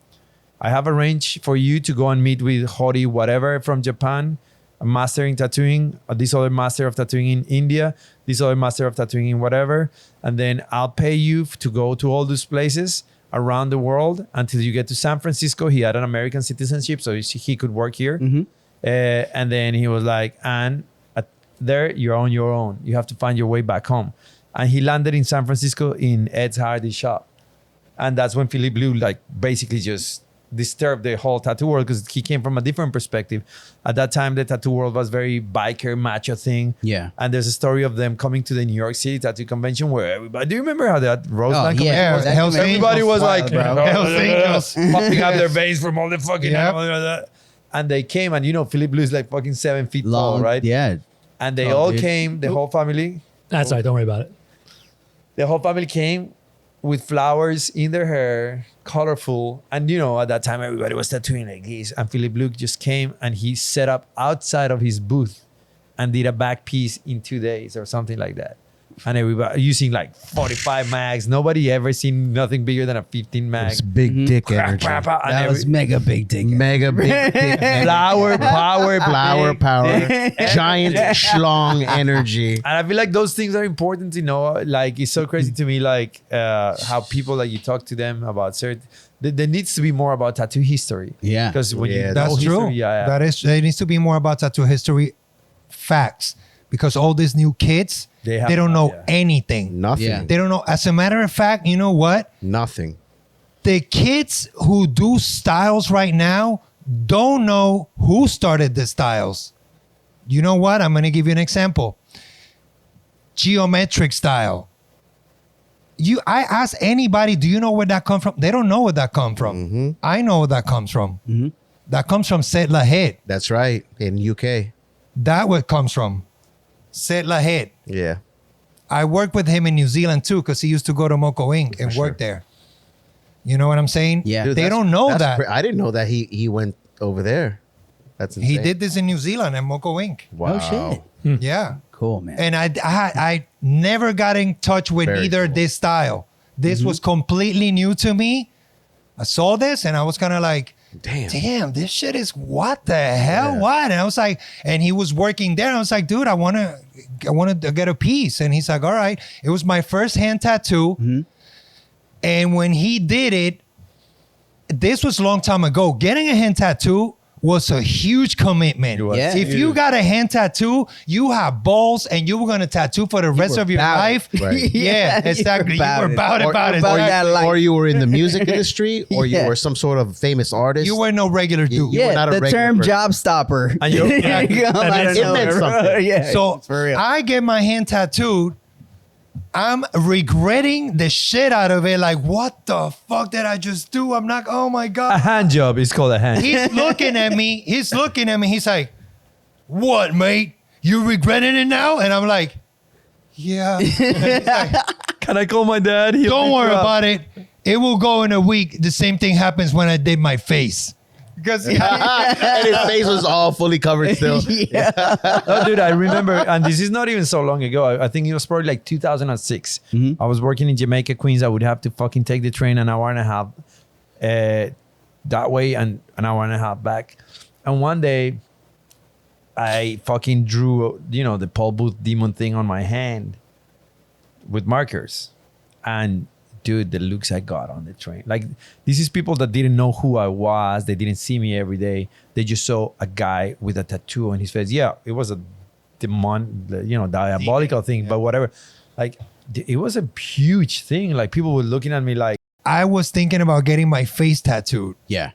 I have arranged for you to go and meet with Hori whatever from Japan, a master in tattooing, this other master of tattooing in India, this other master of tattooing in whatever. And then I'll pay you to go to all those places around the world until you get to San Francisco. He had an American citizenship, so he could work here. And then he was like, and there you're on your own. You have to find your way back home. And he landed in San Francisco in Ed's Hardy's shop. And that's when Philippe Lou like basically just disturbed the whole tattoo world, because he came from a different perspective. At that time, the tattoo world was very biker, macho thing. Yeah. And there's a story of them coming to the New York City Tattoo Convention where everybody, do you remember how that Roseland convention yeah, was? that Hell's Everybody Angels was like, bro. Hell's Angels. popping out their veins from all the fucking... Yep. And they came, and you know, Philippe Lou is like fucking 7 feet tall, right? Yeah. And they Oh, all dude. came, the whole family. That's all right. Don't worry about it. The whole family came with flowers in their hair, colorful. And you know, at that time, everybody was tattooing like this. And Philippe Luc just came and he set up outside of his booth and did a back piece in 2 days or something like that. And everybody using like 45 mags. Nobody ever seen nothing bigger than a 15 mag. It's big dick energy. And That was mega big dick. Mega big dick. flower power, Flower big power. dick. Giant schlong energy. And I feel like those things are important to know. Like, it's so crazy to me, like how people, like, you talk to them about certain... There needs to be more about tattoo history. Yeah. Because when Yeah, you know That's history, true. yeah. That is. There needs to be more about tattoo history, facts. because all these new kids, they don't know anything. Nothing. Yeah. They don't know. As a matter of fact, you know what? Nothing. The kids who do styles right now don't know who started the styles. You know what? I'm going to give you an example. Geometric style. I ask anybody, do you know where that comes from? They don't know where that comes from. I know where that comes from. That comes from Set Lahead. That's right. In UK. That where it comes from. Set Lahead. Yeah. I worked with him in New Zealand too, because he used to go to Moco Inc. and work there. You know what I'm saying? Yeah. Dude, they don't know that. I didn't know that he went over there. That's insane. He did this in New Zealand at Moco Inc. Wow. Oh shit. Yeah. Cool, man. And I never got in touch with Very either cool. this style. This was completely new to me. I saw this and I was kind of like, damn, this shit is what the hell? Yeah. What? And I was like, and he was working there. And I was like, dude, I want to get a piece. And he's like, all right. It was my first hand tattoo. And when he did it, this was a long time ago. Getting a hand tattoo was a huge commitment. Yeah. If you got a hand tattoo, you have balls and you were going to tattoo for the rest of your life. Right. Yeah, exactly. You were about it. Or you were in the music industry, or you Yeah. were some sort of famous artist. You were no regular dude. you were Yeah, not a the regular term person. job stopper. And you- Come out of it meant nowhere. something. Yeah, So it's for real. I get my hand tattooed. I'm regretting the shit out of it. Like, what the fuck did I just do? I'm not, oh my A God. hand job is called a hand. He's looking at me. He's like, what, mate? You regretting it now? And I'm like, yeah. He's like, Can I call my dad? He'll don't pick worry you up. about it. It will go in a week. The same thing happens when I did my face. Because And his face was all fully covered still. No, dude, I remember, and this is not even so long ago. I think it was probably like 2006. I was working in Jamaica, Queens. I would have to fucking take the train an hour and a half that way and an hour and a half back. And one day, I fucking drew, the Paul Booth demon thing on my hand with markers. And dude, the looks I got on the train. Like, this is people that didn't know who I was. They didn't see me every day. They just saw a guy with a tattoo on his face. Yeah, it was a diabolical thing, but whatever. Like, it was a huge thing. Like, people were looking at me like, I was thinking about getting my face tattooed. Yeah.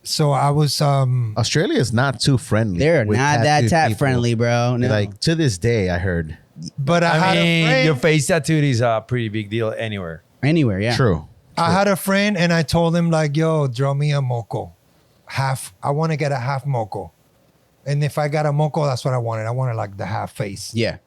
So I was, Australia is not too friendly. They're with not that tattooed tat people. friendly, bro. No. Like, to this day, I heard. but I had I a mean, friend. your face tattooed is a pretty big deal anywhere. Anywhere, yeah. True. I had a friend and I told him like, yo, draw me a moco. I want to get a half moco. And if I got a moco, that's what I wanted. I wanted like the half face. Yeah.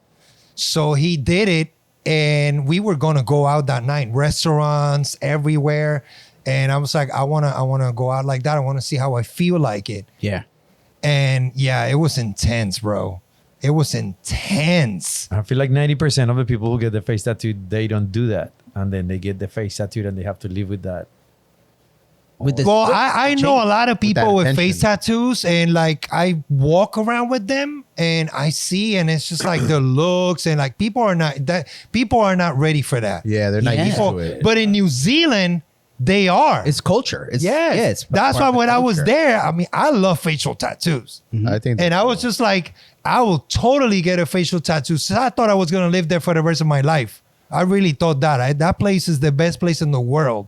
So he did it and we were going to go out that night, restaurants everywhere. And I was like, I want to go out like that. I want to see how I feel like it. Yeah. And yeah, it was intense, bro. It was intense. I feel like 90% of the people who get the face tattooed, they don't do that. And then they get the face tattooed and they have to live with that. With the Well, I know a lot of people that with attention. face tattoos, and like I walk around with them, and I see, and it's just like the looks, and like people are not ready for that. Yeah, they're not Yeah. used to it. But in New Zealand, they are. It's culture. It's, yes. Yeah, it's That's part why of the when I was culture. there, I mean, I love facial tattoos, I think. and I was just like, I will totally get a facial tattoo. So I thought I was gonna live there for the rest of my life. I really thought that. That place is the best place in the world.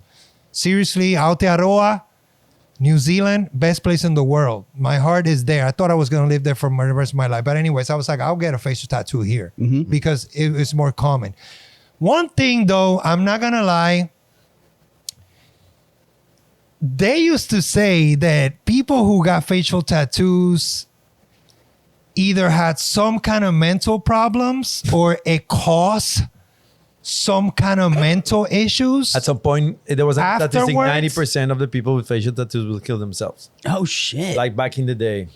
Seriously, Aotearoa, New Zealand, best place in the world. My heart is there. I thought I was going to live there for the rest of my life. But anyways, I was like, I'll get a facial tattoo here because it's more common. One thing though, I'm not going to lie. They used to say that people who got facial tattoos either had some kind of mental problems or it caused some kind of mental issues. At some point, there was a statistic Afterwards? 90% of the people with facial tattoos will kill themselves. Oh shit. Like back in the day.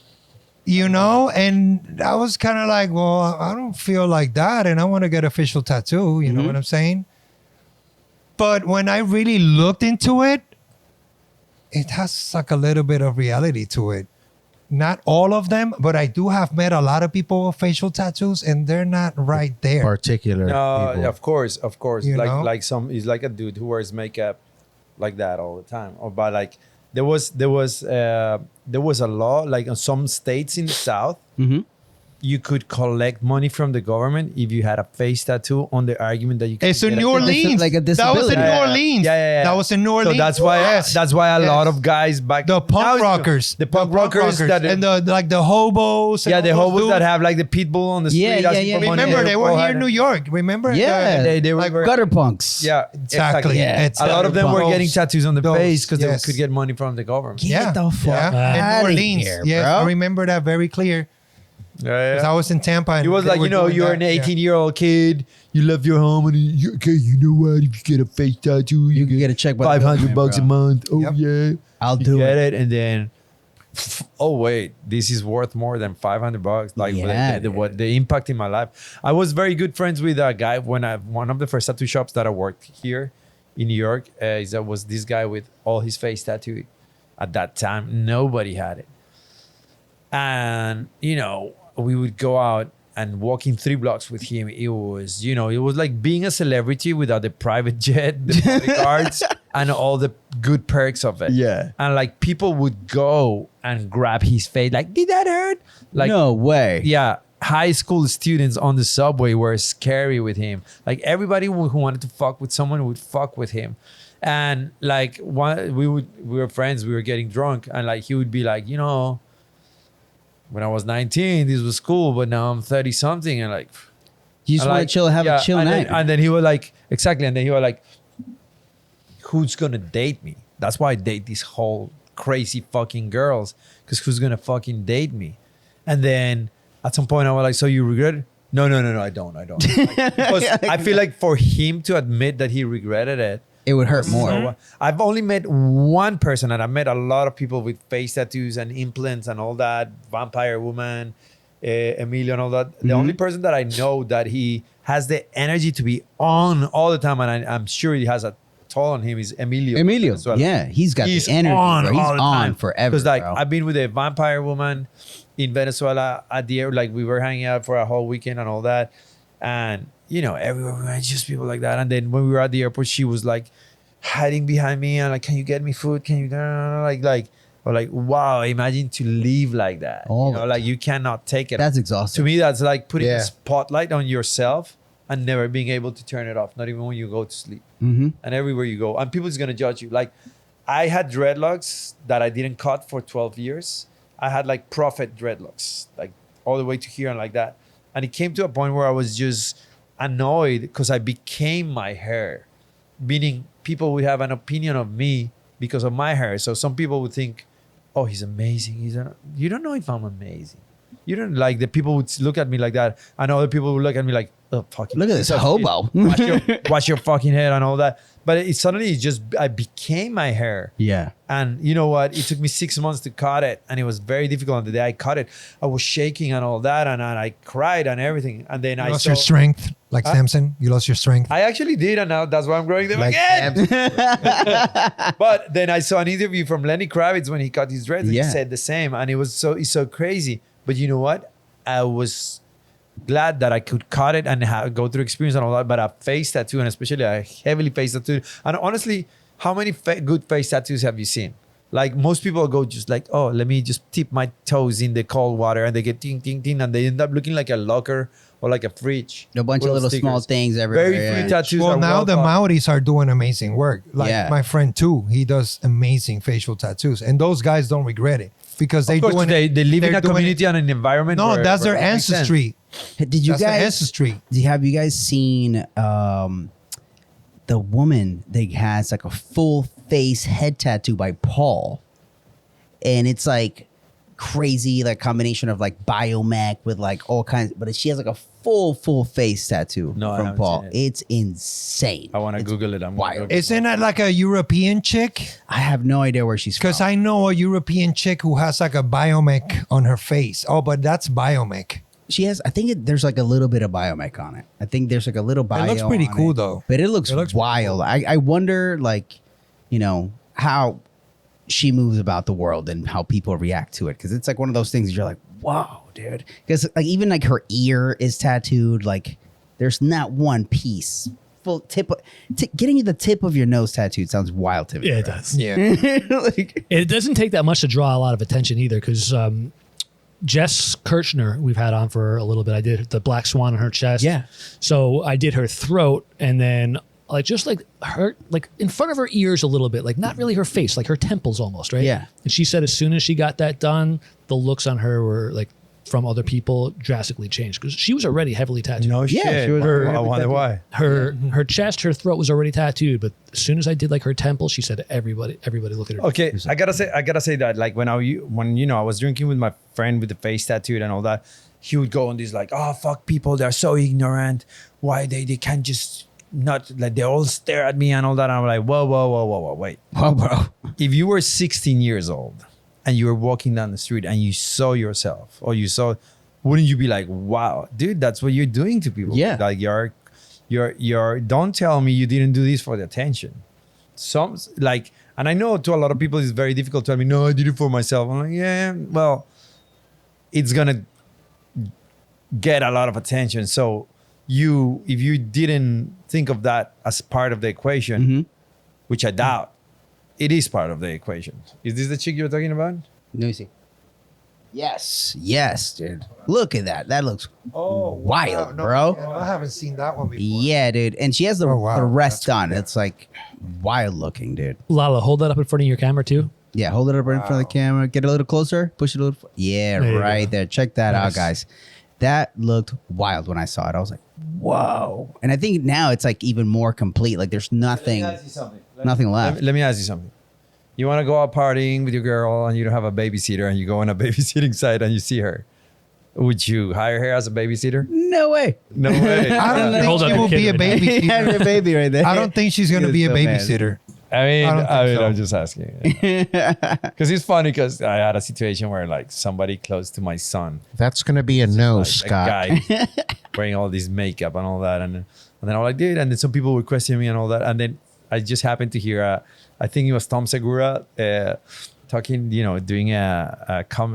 You know, and I was kind of like, well, I don't feel like that, and I want to get a facial tattoo. You know what I'm saying? But when I really looked into it, it has like a little bit of reality to it. Not all of them, but I do have met a lot of people with facial tattoos, and they're not right there. particular people. Of course. You like know? like he's like a dude who wears makeup like that all the time. Or but like there was a law like in some states in the South you could collect money from the government if you had a face tattoo on the argument that you could It's in get New Orleans. like a That was in disability. New Orleans. Yeah. That was in New Orleans. So that's why Yes. a Yes. lot of guys back The punk rockers. the punk rockers that and the hobos. yeah, and the all those hobos that dudes. have like the pit bull on the street. Yeah, asking yeah, for yeah. money. Remember, they were all here had- in New York. Remember? Yeah. They were Gutter punks. yeah, Exactly. Yeah. It's A lot of them were those- getting tattoos on the those, face because yes. they could get money from the government. Get the fuck Yeah. outta In New Orleans. here, Yes, bro. I remember that very clear. Yeah, 'Cause I was in Tampa. And It was they like, were you know, doing you're that. an Yeah. 18-year-old kid, you left your home, and you know what? If you get a face tattoo, You can get a check by the $500 government, a bro. month. Oh Yep. yeah, I'll you do get it. it, and then, oh wait, this is worth more than $500. Like Yeah, what the impact in my life. I was very good friends with a guy one of the first tattoo shops that I worked here in New York. Was this guy with all his face tattooed. At that time, nobody had it, and you know, we would go out and walking 3 blocks with him. It was, you know, it was like being a celebrity without the private jet, the bodyguards, and all the good perks of it. Yeah. And like people would go and grab his face, like, did that hurt? Like, No way. yeah. High school students on the subway were scary with him. Like everybody who wanted to fuck with someone would fuck with him. And like we were friends, we were getting drunk, and like he would be like, you know, when I was 19, this was cool, but now I'm 30 something, and like You just I want to like- chill, have yeah, a chill and night. Then, and then he was like, exactly, and then he was like, who's gonna date me? That's why I date these whole crazy fucking girls, because who's gonna fucking date me? And then at some point I was like, so you regret it? No, I don't. Like, because I feel like for him to admit that he regretted it, it would hurt more. so, I've only met one person, and I met a lot of people with face tattoos and implants and all that, vampire woman, Emilio and all that. The only person that I know that he has the energy to be on all the time, and I'm sure he has a toll on him, is Emilio. Emilio. as well. Yeah, he's got He's the energy, bro. He's all the on time. forever. Because like bro. I've been with a vampire woman in Venezuela at the air, like we were hanging out for a whole weekend and all that, and you know everywhere we went, just people like that. And then when we were at the airport, she was like hiding behind me and like, can you get me food? Can you or like wow, imagine to live like that. Oh, you know, like you cannot take it. that's exhausting. To me, that's like putting Yeah. a spotlight on yourself and never being able to turn it off, not even when you go to sleep. Mm-hmm. And everywhere you go, and people's gonna judge you. Like I had dreadlocks that I didn't cut for 12 years. I had like prophet dreadlocks, like all the way to here and like that. And it came to a point where I was just annoyed because I became my hair, meaning people would have an opinion of me because of my hair. So some people would think, oh, he's amazing. You don't know if I'm amazing. You don't like the people would look at me like that, and other people would look at me like, oh, fucking Look at this piece of hobo. shit. Wash your fucking head and all that. But suddenly I became my hair. Yeah. And you know what? It took me 6 months to cut it, and it was very difficult. And the day I cut it, I was shaking and all that, and I cried and everything. And then I You lost saw, your strength, like Samson. You lost your strength. I actually did, and now that's why I'm growing them Like again. But then I saw an interview from Lenny Kravitz when he cut his dreads, and Yeah. he said the same, and it's so crazy. But you know what? I was glad that I could cut it and go through experience and all that. But a face tattoo, and especially a heavily face tattoo, and honestly, how many good face tattoos have you seen? Like most people go just like, oh, let me just tip my toes in the cold water, and they get ting ting ting, and they end up looking like a locker or like a fridge. A bunch of little small stickers. things everywhere. Very few yeah. tattoos. Well, are now the thought. Maoris are doing amazing work. Like Yeah. my friend too, he does amazing facial tattoos, and those guys don't regret it because they Of course, doing they live in they're a doing community it- and an environment. No, where- that's where their it makes sense. ancestry. Did you That's their guys? ancestry. Have you guys seen the woman that has like a full face head tattoo by Paul, and it's like crazy, like combination of like biomech with like all kinds, but she has like a full face tattoo No, I from haven't Paul. seen it. It's insane. I want to It's Google it. I'm wild. Isn't that like a European chick? I have no idea where she's from. Because I know a European chick who has like a biomech on her face. Oh, but that's biomech. She has, I think there's like a little bit of biomech on it. I think there's like a little bio. It looks pretty on cool it. though. But it looks It looks pretty wild. cool. I wonder, like, you know, how she moves about the world and how people react to it. Because it's like one of those things that you're like, whoa, dude. Because like even like her ear is tattooed. Like there's not one piece. Full tip. Getting you the tip of your nose tattooed sounds wild to me. Yeah, it bro. does. Yeah. Like, It doesn't take that much to draw a lot of attention either, because Jess Kirchner, we've had on for a little bit. I did the black swan on her chest. Yeah. So I did her throat, and then just her, in front of her ears a little bit, like not really her face, like her temples almost, right? Yeah. And she said as soon as she got that done, the looks on her were like from other people drastically changed because she was already heavily tattooed. No Yeah, shit. she was- I wonder why. Her chest, her throat was already tattooed, but as soon as I did like her temple, she said everybody look at her. Okay, I gotta say that like when I was drinking with my friend with the face tattooed and all that, he would go on this like, oh fuck people, they're so ignorant. Why they can't just not like they all stare at me and all that. And I'm like, whoa, wait. Wow, bro. If you were 16 years old and you were walking down the street and you saw yourself or wouldn't you be like, wow, dude, that's what you're doing to people? Yeah. Like you're don't tell me you didn't do this for the attention. And I know to a lot of people it's very difficult to tell me, no, I did it for myself. I'm like, yeah, well, it's gonna get a lot of attention. So if you didn't think of that as part of the equation, which I doubt, it is part of the equation. Is this the chick you're talking about? Let me see. Yes, dude. Look at that. That looks wild, bro. I haven't seen that one before. Yeah, dude. And she has the wow. rest That's on. It's like wild looking, dude. Lala, hold that up in front of your camera too. Yeah, hold it up right in front of the camera. Get a little closer. Push it a little. Yeah, There you right go. there. Check that out, Nice. guys. That looked wild when I saw it. I was like, whoa. And I think now it's like even more complete. Like there's nothing left. Let me ask you something. You want to go out partying with your girl and you don't have a babysitter and you go on a babysitting site and you see her. Would you hire her as a babysitter? No way. No way. I don't Hold think on, she will kid be a right now. Have babysitter. your baby right there. I don't think she's going to be a babysitter. I don't think so. I'm just asking. Because it's funny because I had a situation where like somebody close to my son, That's gonna be a no, like, Scott. a guy wearing all this makeup and all that. And then I'm like, dude, and then some people would question me and all that. And then I just happened to hear, I think it was Tom Segura talking, doing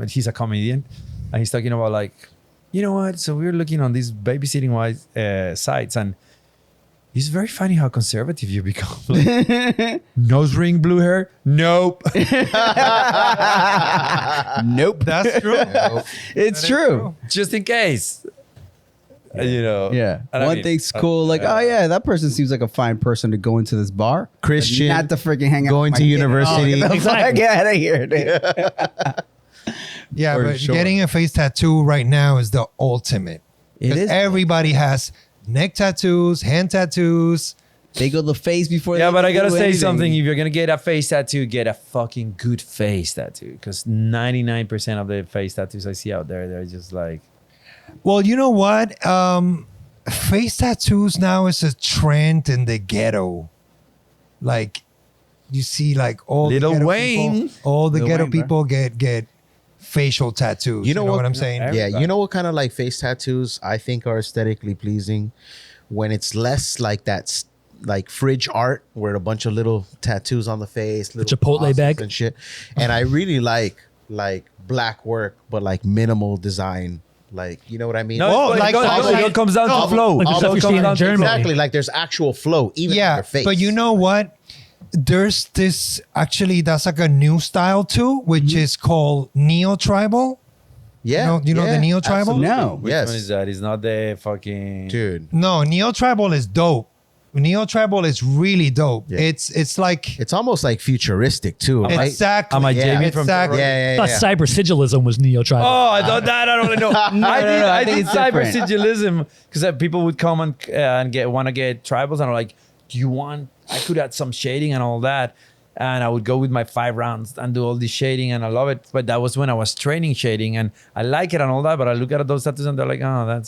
he's a comedian. And he's talking about like, you know what? So we were looking on these babysitting sites and it's very funny how conservative you become. Like, nose ring, blue hair? Nope. Nope. That's true. It's true. Just in case. Yeah. And I One mean, thing's cool. Like, oh, yeah, that person seems like a fine person to go into this bar. Christian, Not to freaking hang out. going with to my kid. university. Oh, get the fuck out of here, dude. Yeah, For but sure. getting a face tattoo right now is the ultimate. It 'Cause is. everybody has neck tattoos, hand tattoos. They go the face before Yeah, they but I do gotta say anything. something. If you're gonna get a face tattoo, get a fucking good face tattoo. Because 99% of the face tattoos I see out there, they're just like, Well, you know what? Face tattoos now is a trend in the ghetto. Like, you see, like all Lil the ghetto Wayne. people, all the Lil ghetto Wayne, bro. people get facial tattoos. You know what what- I'm saying? Yeah, you know what kind of like face tattoos I think are aesthetically pleasing? When it's less like that, like fridge art, where a bunch of little tattoos on the face, little Chipotle crosses bag. and shit. And I really like black work, but like minimal design. Like, you know what I mean? no, like- it comes down to flow. Like the stuff All you comes see in down to- Germany. Exactly, like there's actual flow, even in Yeah, your face. but you know what? There's this actually that's like a new style too, which is called neo tribal. yeah, you know the neo tribal? absolutely. No. Which Yes, one is that? It's not the fucking... dude. No, neo tribal is dope. Neo tribal is really dope. Yeah. It's like It's almost like futuristic too, right? exactly. Am I Yeah. Jamie from... Exactly. Yeah, I yeah, thought yeah. cyber sigilism was neo-tribal. Oh, I thought that. I don't really know. I think did it's cyber different. sigilism because people would come and want to get tribals, and I'm like, do you want? I could add some shading and all that, and I would go with my 5 rounds and do all this shading, and I love it. But that was when I was training shading, and I like it and all that. But I look at those tattoos and they're like, oh,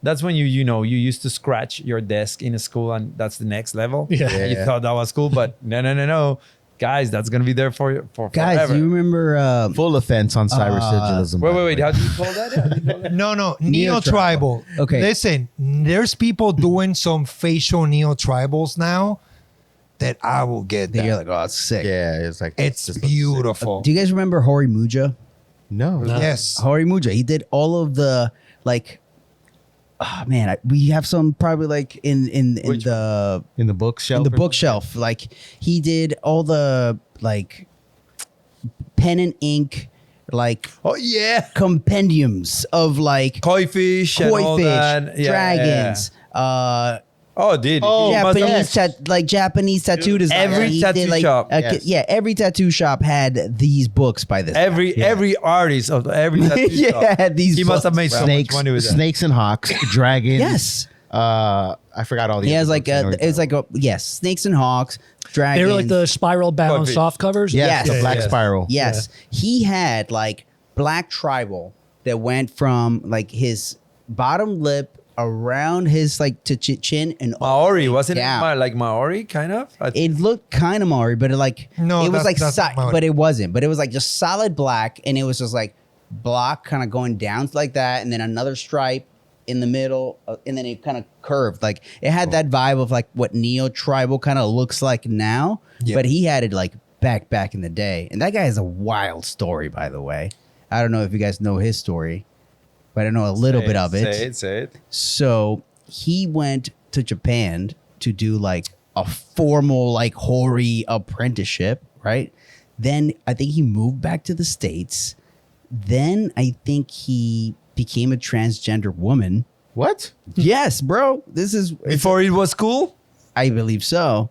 that's when you used to scratch your desk in a school, and that's the next level. Yeah. And you thought that was cool, but no. Guys, that's gonna be there for Guys, forever. you remember Full offense on cyber sigilism. by the Wait. way. How do you call that? No, neo tribal. Okay. Listen, there's people doing some facial neo tribals now that I will get that. you're like, oh, it's sick. Yeah, it's like It's this looks beautiful. Do you guys remember Hori Muja? sick. No, Yes. Hori Muja. He did all of the like. Oh man, we have some probably like in the in the bookshelf. in the or bookshelf. Like he did all the like pen and ink like Oh yeah, compendiums of like koi fish and all that. Yeah, dragons. Oh, dude. Oh, He must have- Japanese tattoo design. Every He tattoo did, shop. Yes. every tattoo shop had these books by this. every artist of every tattoo shop. had these. He must have made books, so bro. much money with that. Snakes and hawks, dragons. Yes. I forgot all the. He other has like books. I know it's like snakes and hawks, dragons. They were like the spiral bound Coffee. soft covers. Yes, Yes. the black Yes. spiral. Yes, he had like black tribal that went from like his bottom lip around his like to chin and Maori, wasn't down. it like Maori kind of? It looked kind of Maori, but it like No, it was like that's not Maori. but it wasn't. But it was like just solid black, and it was just like block kind of going down like that, and then another stripe in the middle, and then it kind of curved. Like it had that vibe of like what neo tribal kind of looks like now, Yeah. but he had it like back in the day. And that guy has a wild story, by the way. I don't know if you guys know his story, but I know a little bit of it. Say it. So he went to Japan to do like a formal like Hori apprenticeship, right? Then I think he moved back to the States. Then I think he became a transgender woman. What? Yes, bro. This is Before it was cool? I believe so.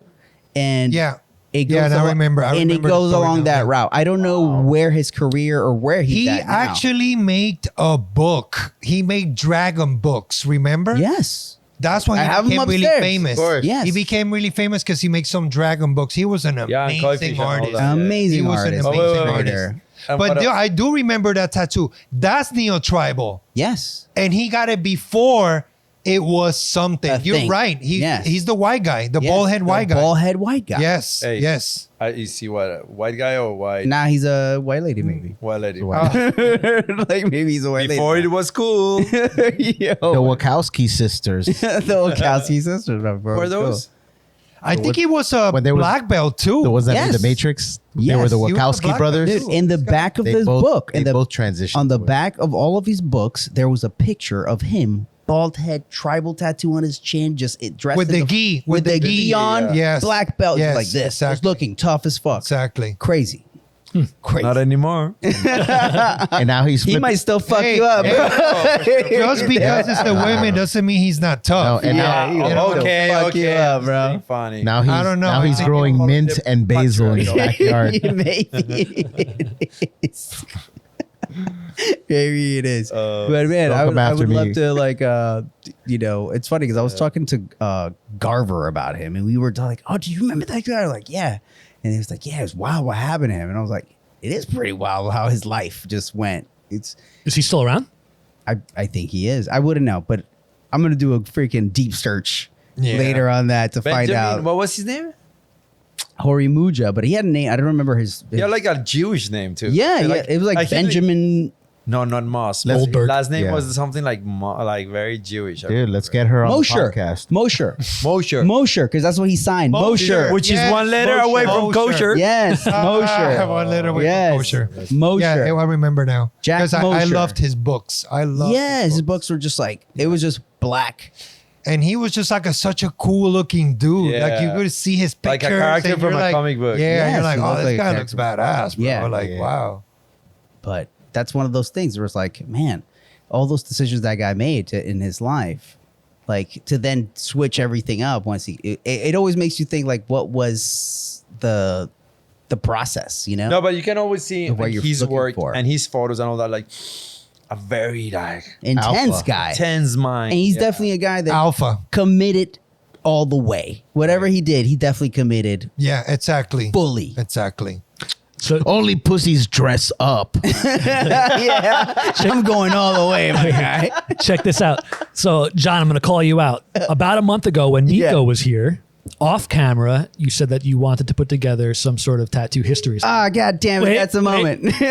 And Yeah. it goes Yeah, and I remember and it the goes story along now, that yeah. route. I don't know where his career or where he's He at now. actually made a book. He made dragon books, remember? Yes. That's why I he have him became really upstairs. famous. Of course. Yes. He became really famous because he makes some dragon books. He was an Yeah, and Koi Fish amazing and all artist. that. Amazing He was an artist. amazing wait, wait. artist. And But what else? I do remember that tattoo. That's neo-tribal. Yes. And he got it before it was something. A You're thing. right. Yes. He's the white guy, the Yes, bald head the white guy. Bald head white guy. Yes. Hey. Yes. You see what? White guy or white? Now he's a white lady, maybe. White lady. Like maybe he's a white Before lady. it was cool. Yo. The Wachowski sisters. the Wachowski sisters, bro. Were those? I think he was a when there was- black belt too. The ones that made Yes. the Matrix. They Yes. were the He was a Wachowski black brothers. belt, Dude, in the back of They this both- book, they both transitioned on the to it. back of all of his books, there was a picture of him, bald head, tribal tattoo on his chin, just dressed With in the gi, with the gi. gi on, Yes. black belt, just Yes, like this, exactly. just looking tough as fuck, Exactly. crazy, crazy. Not anymore. And now he's He flipping- might still fuck Hey, you up, hey. bro. Just because it's the women doesn't mean he's not tough. No, and Yeah, he will okay, fuck okay. you up, bro. Being funny. now he's I don't know. Now I he's think growing he'll mint follow and the basil in his punch backyard. Maybe it is. Maybe it is. But man, Welcome I after would me. love to like it's funny because I was talking to Garver about him, and we were like, "Oh, do you remember that guy?" I was like, "Yeah," and he was like, "Yeah, it's wild what happened to him," and I was like, "It is pretty wild how his life just went." It's Is he still around? I think he is. I wouldn't know, but I'm gonna do a freaking deep search Yeah. later on that to find Benjamin, out. what was his name? Hori Muja, but he had a name. I don't remember his. He had like a Jewish name too. yeah, it was like he- Benjamin. No, not Moss. Goldberg. Last name Yeah. was something like like very Jewish. Dude, let's get her on Mosher. the podcast. Mosher. Mosher. Mosher, because that's what he signed. Mosher. Which Yes, is one letter Mosher. away from Mosher. kosher. Yes, Mosher. One letter away yes. from Mosher. Mosher. Yeah, I remember now. Jack Because I Mosher. loved his books. I loved Yes, his books were just like, it was just black. And he was just like such a cool looking dude. Like you Yeah. could see his Like a pictures. character and from you're a like, comic book. Yeah, Yes, you're like, he oh, looked this like a guy looks character. badass, bro. Yeah. Like, Yeah. wow. But that's one of those things where it's like, man, all those decisions that guy made in his life, like to then switch everything up once it always makes you think like, what was the process, you know? No, but you can always see What in you're his looking work for. and his photos and all that, like a very like Intense Alpha. guy. tense mind. And he's Yeah. definitely a guy that Alpha. committed all the way. Whatever he did, he definitely committed Yeah, exactly. fully. Exactly. So Only pussies dress up. Yeah, I'm going all the way, my guy. check this out. So, John, I'm going to call you out. About a month ago, when Nico Yeah. was here, off camera, you said that you wanted to put together some sort of tattoo history. Ah, god damn it, Wait, that's a wait. moment.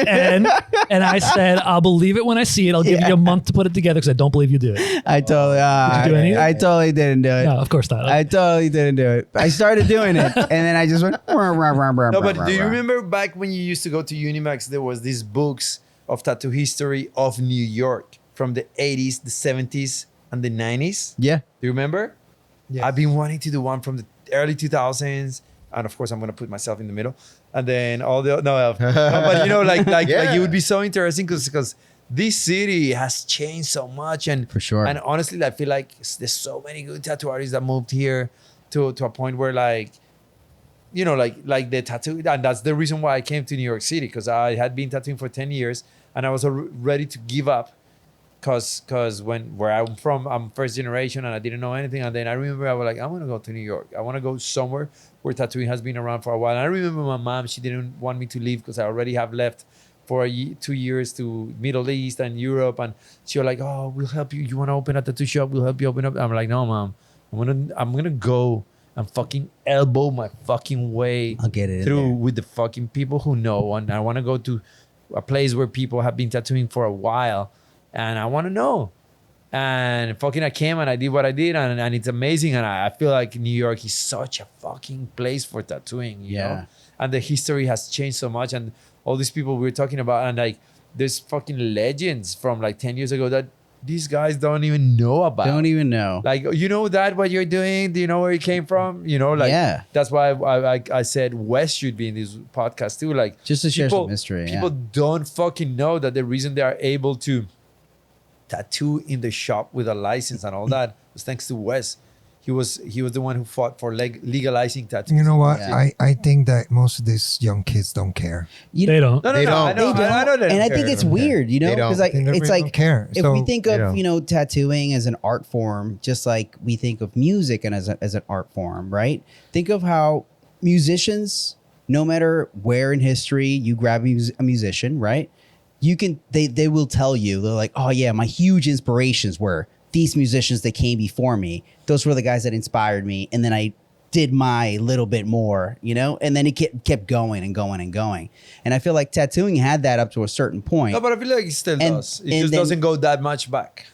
and I said, I'll believe it when I see it. I'll give you a month to put it together because I don't believe you do it. I totally, Did you do anything? I totally didn't do it. No, of course not. I totally didn't do it. I started doing it, and then I just went. No, but do you remember back when you used to go to Unimax? There was these books of tattoo history of New York from the 80s, the 70s, and the 90s. Yeah. Do you remember? Yeah. I've been wanting to do one from the early 2000s, and of course I'm gonna put myself in the middle, and then all the no, but you know, like it would be so interesting because this city has changed so much, and For sure. and honestly, I feel like there's so many good tattoo artists that moved here to a point where like, you know, like the tattoo, and that's the reason why I came to New York City, because I had been tattooing for 10 years and I was ready to give up because where I'm from, I'm first generation and I didn't know anything. And then I remember I was like, I want to go to New York. I want to go somewhere where tattooing has been around for a while. And I remember my mom, she didn't want me to leave because I already have left for 2 years to Middle East and Europe. And she was like, oh, we'll help you. You want to open a tattoo shop? We'll help you open up. I'm like, no, mom, I'm gonna go and fucking elbow my fucking way I'll get it in through there. with the fucking people who know. And I want to go to a place where people have been tattooing for a while and I want to know. And fucking I came and I did what I did and it's amazing. And I feel like New York is such a fucking place for tattooing, you know? And the history has changed so much. And all these people we were talking about, and like there's fucking legends from like 10 years ago that these guys don't even know about. Don't even know. Like, you know that what you're doing? Do you know where it came from? You know, like that's why I said Wes should be in this podcast too. Like Just to share some mystery. People don't fucking know that the reason they are able to tattoo in the shop with a license and all that was thanks to Wes. He was the one who fought for legalizing tattoos. You know what? Yeah. I think that most of these young kids don't care. They don't. No, They don't. I know they And I don't think care. it's weird, you know, They don't. because like They it's really like don't care. if So, we think they of don't. you know tattooing as an art form, just like we think of music and as an art form, right? Think of how musicians, no matter where in history you grab a musician, right? You can they will tell you, they're like, oh yeah, my huge inspirations were these musicians that came before me. Those were the guys that inspired me, and then I did my little bit more, you know, and then it kept going and going and going. And I feel like tattooing had that up to a certain point. No, but I feel like it still And- does. It and just then- doesn't go that much back.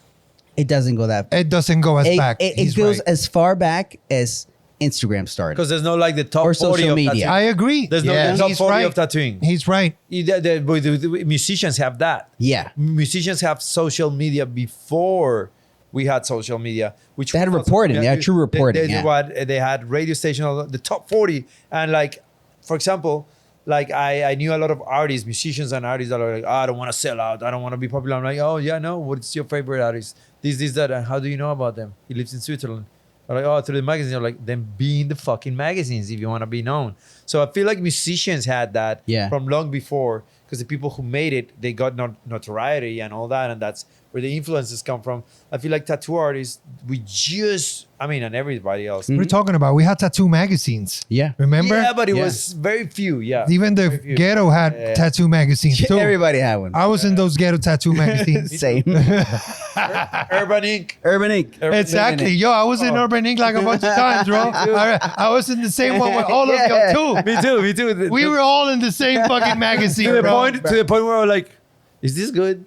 It doesn't go that. It doesn't go as back. It He's goes right. as far back as Instagram started. Because there's no like the top Or 40 social of media. tattooing. I agree. There's no Yeah. top He's 40 right. of tattooing. He's right. The musicians have that. Yeah, Musicians have social media before we had social media, which They had was- reporting. They had true reporting, yeah. They had radio stations, the top 40, and like, for example, like I knew a lot of artists, musicians, and artists that are like, I don't want to sell out, I don't want to be popular. I'm like, oh yeah, no, what's your favorite artist? This, that, and how do you know about them? He lives in Switzerland. I'm like, oh, through the magazines. I'm like, then be in the fucking magazines if you want to be known. So I feel like musicians had that from long before, because the people who made it, they got notoriety and all that, and that's where the influences come from. I feel like tattoo artists, and everybody else. What are you talking about? We had tattoo magazines. yeah. Remember? Yeah, but it Yeah. was very few. Yeah, Even the Very few. ghetto had tattoo magazines too. Everybody had one. I was in those ghetto tattoo magazines. Same. Urban Ink. Urban Ink. Exactly. Yo, I was in Urban Ink like a bunch of times, bro. I was in the same one with all of Yeah. y'all too. Me too. We were all in the same fucking magazine, to the bro. point where I was like, is this good?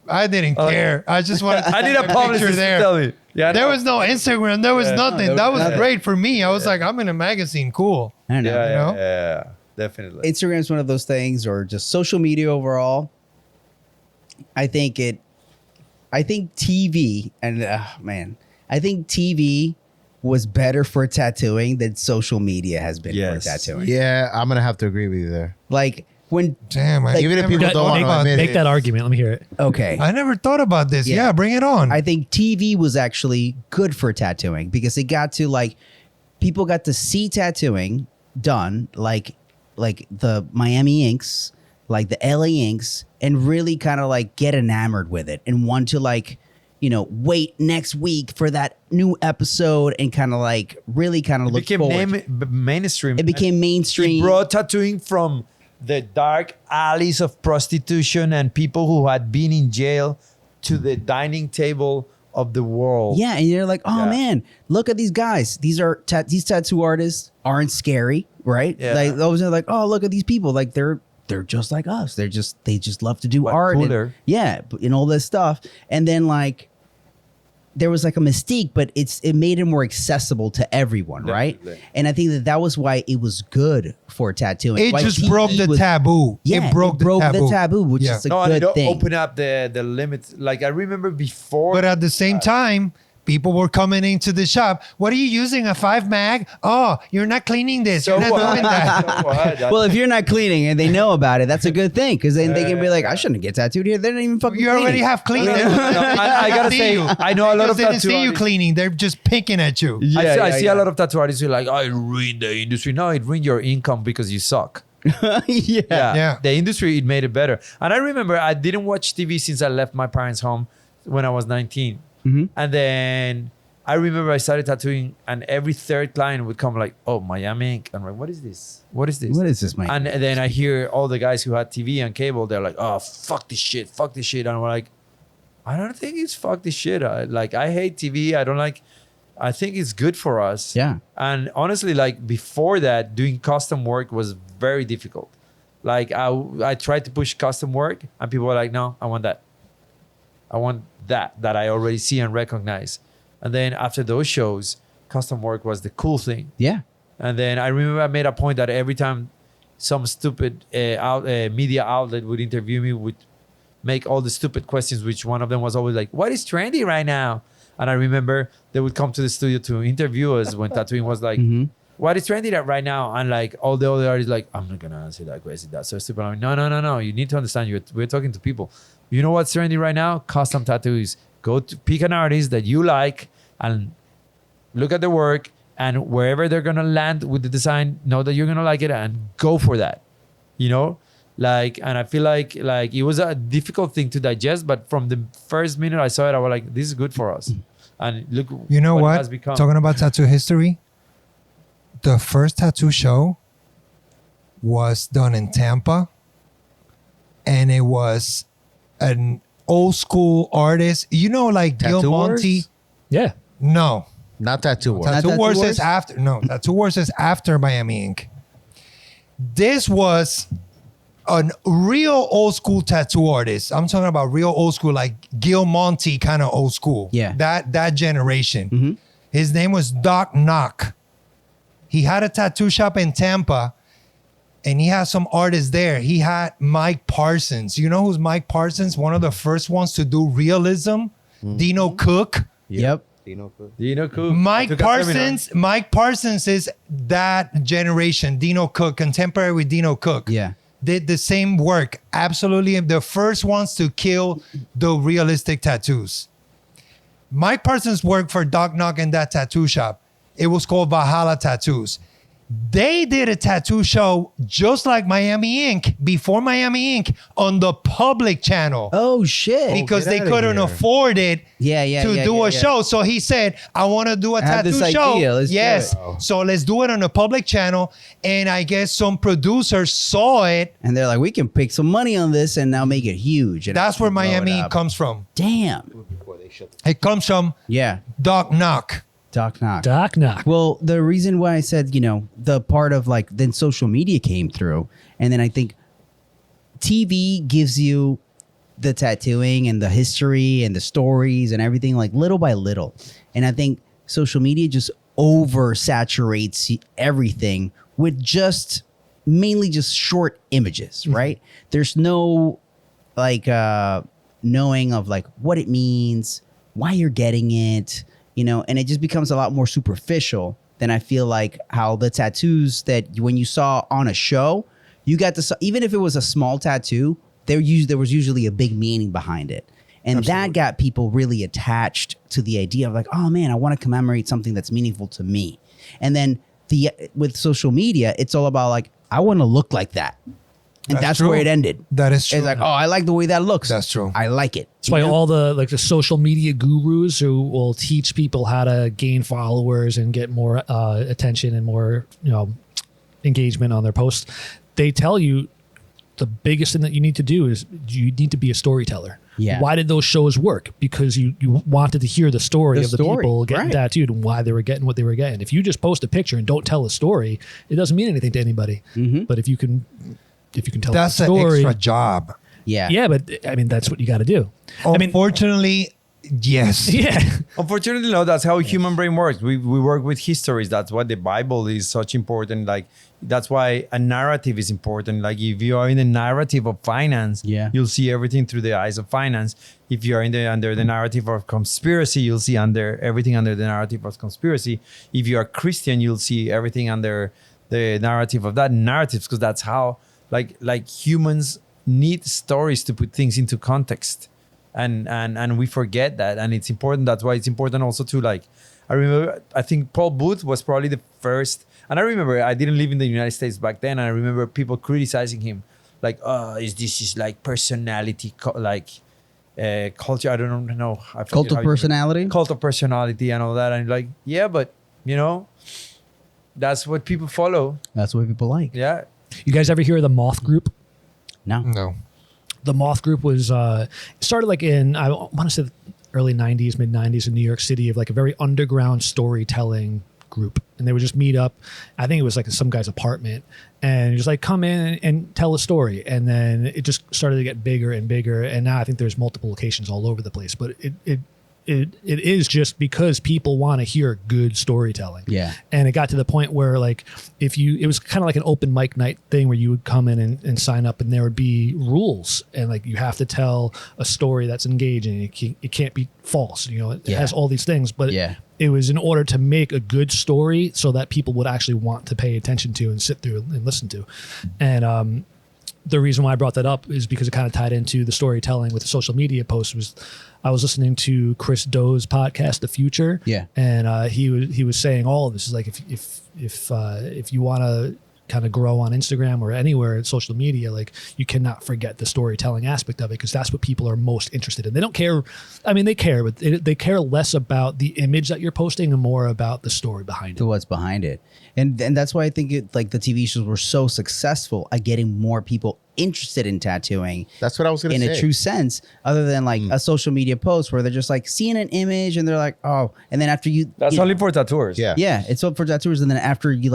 I didn't care. I just wanted to I need take a publicist picture to there. tell me. Yeah, There was no Instagram. There was nothing. That was nothing. great for me. I was like, I'm in a magazine. Cool. I don't know. yeah, you know? yeah, definitely. Instagram's one of those things, or just social media overall. I think TV and I think TV was better for tattooing than social media has been Yes. for tattooing. Yeah, I'm gonna have to agree with you there. Like when Damn. Even if people don't want to admit Make it. that argument. Let me hear it. okay, I never thought about this. Yeah. Yeah, bring it on. I think TV was actually good for tattooing because it got to like people got to see tattooing done like the Miami Inks, like the LA Inks, and really kind of like get enamored with it and want to like, you know, wait next week for that new episode and kind of like really kind of It look became forward. mainstream. It became It mainstream. brought tattooing from the dark alleys of prostitution and people who had been in jail to the dining table of the world. Yeah, and you're like, oh Yeah. man, look at these guys. These are these tattoo artists aren't scary, right? Yeah. Like those are like, oh look at these people, like they're just like us. They just love to do But art, and, cooler. yeah, and all this stuff. And then like there was like a mystique, but it made it more accessible to everyone, right? Definitely. And I think that was why it was good for tattooing. it Why just TV broke the was- taboo. Yeah, it broke the taboo. which Yeah. is a No, and good it thing. opened up the limits. Like I remember before. But at the same time, people were coming into the shop. What are you using, a 5 mag? Oh, you're not cleaning this. You're not doing that. Well, if you're not cleaning and they know about it, that's a good thing because then they can be like, I shouldn't get tattooed here. They don't even fucking. You already have cleaned. I gotta say, I know a lot of didn't tattoo see you artists. cleaning. They're just picking at you. I see a lot of tattoo artists who are like, it ruined the industry. No, it ruined your income because you suck. Yeah. The industry, it made it better. And I remember I didn't watch TV since I left my parents' home when I was 19. And then I remember I started tattooing, and every third client would come like, "Oh, Miami Ink." I'm like, "What is this? What is this? What is this, Mike? And then I hear all the guys who had TV and cable. They're like, "Oh, fuck this shit, fuck this shit." And I'm like, I don't think it's fuck this shit. I hate TV. I don't like. I think it's good for us. Yeah. And honestly, like before that, doing custom work was very difficult. Like I tried to push custom work, and people were like, "No, I want that. I want that I already see and recognize." And then after those shows, custom work was the cool thing. Yeah. And then I remember I made a point that every time some stupid media outlet would interview me, would make all the stupid questions, which one of them was always like, "What is trendy right now?" And I remember they would come to the studio to interview us when tattooing was like, "What is trendy right now?" And like all the other artists like, "I'm not gonna answer that question. That's so stupid." I'm like, no. You need to understand. We're talking to people. You know what's trendy right now? Custom tattoos. Go to pick an artist that you like and look at the work, and wherever they're gonna land with the design, know that you're gonna like it and go for that. You know, like, and I feel like it was a difficult thing to digest, but from the first minute I saw it, I was like, this is good for us. And look, You know it what? has become. Talking about tattoo history, the first tattoo show was done in Tampa, and it was an old school artist. You know, like Gil Tattoo Monty. Wars? Yeah. No, Not Tattoo Wars. Tattoo Tattoo Wars Wars? is after. No, Tattoo Wars is after Miami Ink. This was an real old school tattoo artist. I'm talking about real old school, like Gil Monty kind of old school. Yeah. That generation. His name was Doc Knock. He had a tattoo shop in Tampa, and he had some artists there. He had Mike Parsons. You know who's Mike Parsons? One of the first ones to do realism. Dino Cook. Yep. You know, cool. Mike Parsons is that generation. Dino Cook, contemporary with Dino Cook. Yeah. Did the same work. Absolutely. The first ones to kill the realistic tattoos. Mike Parsons worked for Doc Knock in that tattoo shop. It was called Valhalla Tattoos. They did a tattoo show just like Miami Ink, before Miami Ink, on the public channel. Oh shit. Because get they outta couldn't here. afford it to do a show. So he said, I want to do a have tattoo this show. idea. Let's do Yes. it. So let's do it on a public channel. And I guess some producers saw it. And they're like, we can pick some money on this and now make it huge. And That's where blow it Miami up. Ink comes from. Damn. It comes from Yeah. Doc Knock. Doc Knock. Doc Knock. Well, the reason why I said, the part of like then social media came through, and then I think TV gives you the tattooing and the history and the stories and everything like little by little. And I think social media just oversaturates everything with just mainly just short images, right? There's no like knowing of like what it means, why you're getting it, and it just becomes a lot more superficial than I feel like how the tattoos that when you saw on a show, you got to, even if it was a small tattoo, there was usually a big meaning behind it. And that got people really attached to the idea of like, oh man, I want to commemorate something that's meaningful to me. And then with social media, it's all about like, I want to look like that. And that's true. where it ended. That is true. It's like, oh, I like the way that looks. That's true. I like it. That's why all the social media gurus who will teach people how to gain followers and get more attention and more engagement on their posts, they tell you the biggest thing that you need to do is you need to be a storyteller. Yeah. Why did those shows work? Because you wanted to hear the story of the people getting tattooed and why they were getting what they were getting. If you just post a picture and don't tell a story, it doesn't mean anything to anybody. But if you can tell That's the an story, extra job. Yeah. yeah, but I mean that's what you got to do. Unfortunately, Yes. Yeah. Unfortunately, no. That's how human brain works. We work with histories. That's why the Bible is such important. Like that's why a narrative is important. Like if you are in the narrative of finance, you'll see everything through the eyes of finance. If you are under the narrative of conspiracy, you'll see everything under the narrative of conspiracy. If you are Christian, you'll see everything under the narrative of that narratives, because that's how like humans need stories to put things into context. And we forget that, and it's important. That's why it's important also to like. I think Paul Booth was probably the first, and I remember I didn't live in the United States back then, and I remember people criticizing him, like, "Oh, is like personality culture? I don't know. Cult of personality. Cult of personality and all that." And like, yeah, but that's what people follow. That's what people like. Yeah. You guys ever hear of the Moth Group? No. The Moth Group was started like in, I want to say the early 90s, mid 90s in New York City, of like a very underground storytelling group. And they would just meet up. I think it was like some guy's apartment, and just like come in and tell a story. And then it just started to get bigger and bigger. And now I think there's multiple locations all over the place, but it is just because people want to hear good storytelling. Yeah. And it got to the point where like it was kind of like an open mic night thing where you would come in and sign up, and there would be rules, and like you have to tell a story that's engaging. It can't be false. It has all these things, but it was in order to make a good story so that people would actually want to pay attention to and sit through and listen to. And the reason why I brought that up is because it kind of tied into the storytelling with the social media posts. I was listening to Chris Doe's podcast, The Future. Yeah. And he was saying all of this is like, if you want to kind of grow on Instagram or anywhere in social media, like you cannot forget the storytelling aspect of it, because that's what people are most interested in. They don't care. I mean, they care, but they care less about the image that you're posting and more about the story behind it. What's behind it. And that's why I think the TV shows were so successful at getting more people interested in tattooing. That's what I was going to say. In a true sense, other than like a social media post where they're just like seeing an image and they're like, oh, and then after that's only for tattooers. Yeah. Yeah. It's all for tattooers. And then after you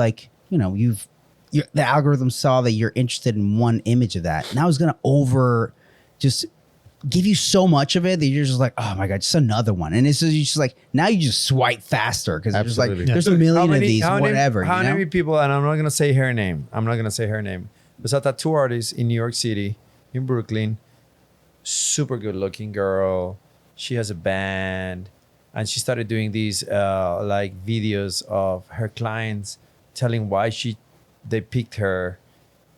the algorithm saw that you're interested in one image of that. Now it's going to just give you so much of it that you're just like, oh my God, just another one. And it's just like, now you just swipe faster because you're just like, there's a million of these, whatever. How many people, and I'm not going to say her name. There's a tattoo artist in New York City, in Brooklyn, super good looking girl. She has a band, and she started doing these like videos of her clients telling why they picked her,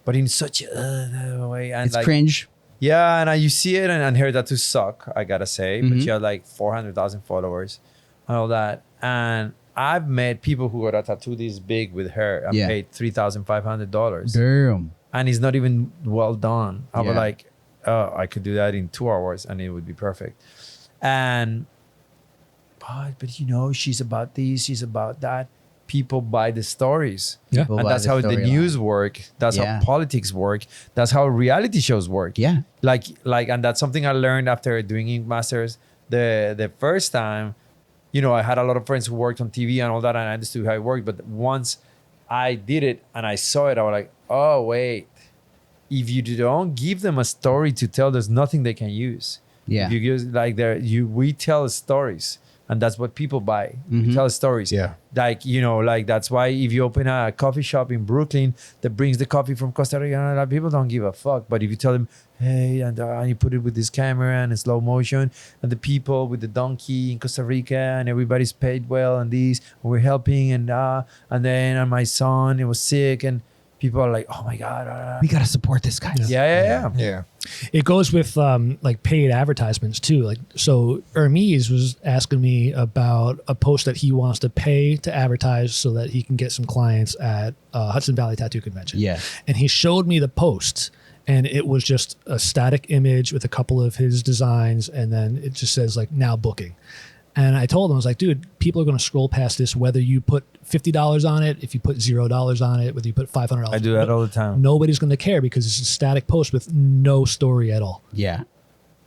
but in such a way. And it's like, cringe. Yeah, and you see it, and her tattoos suck, I gotta say. But she had like 400,000 followers and all that. And I've met people who got a tattoo this big with her and paid $3,500. Damn. And it's not even well done. I was like, oh, I could do that in 2 hours and it would be perfect. But she's about this, she's about that. People buy the stories. Yeah. And that's how the news work. That's how politics work. That's how reality shows work. Yeah. Like, and that's something I learned after doing Ink Masters. The first time, I had a lot of friends who worked on TV and all that, and I understood how it worked. But once I did it and I saw it, I was like, oh, wait. If you don't give them a story to tell, there's nothing they can use. Yeah. If you use, we tell stories. And that's what people buy. We tell stories. Yeah. That's why if you open a coffee shop in Brooklyn that brings the coffee from Costa Rica, people don't give a fuck. But if you tell them, hey, and you put it with this camera and in slow motion, and the people with the donkey in Costa Rica, and everybody's paid well, and we're helping, and my son, it was sick, and people are like, oh my God. We got to support this guy. Yeah. It goes with like paid advertisements too. Like, so Hermes was asking me about a post that he wants to pay to advertise so that he can get some clients at Hudson Valley Tattoo Convention. Yeah. And he showed me the post, and it was just a static image with a couple of his designs, and then it just says like now booking. And I told him, I was like, dude, people are going to scroll past this, whether you put $50 on it, if you put $0 on it, whether you put $500. I do that all the time. Nobody's going to care because it's a static post with no story at all. Yeah.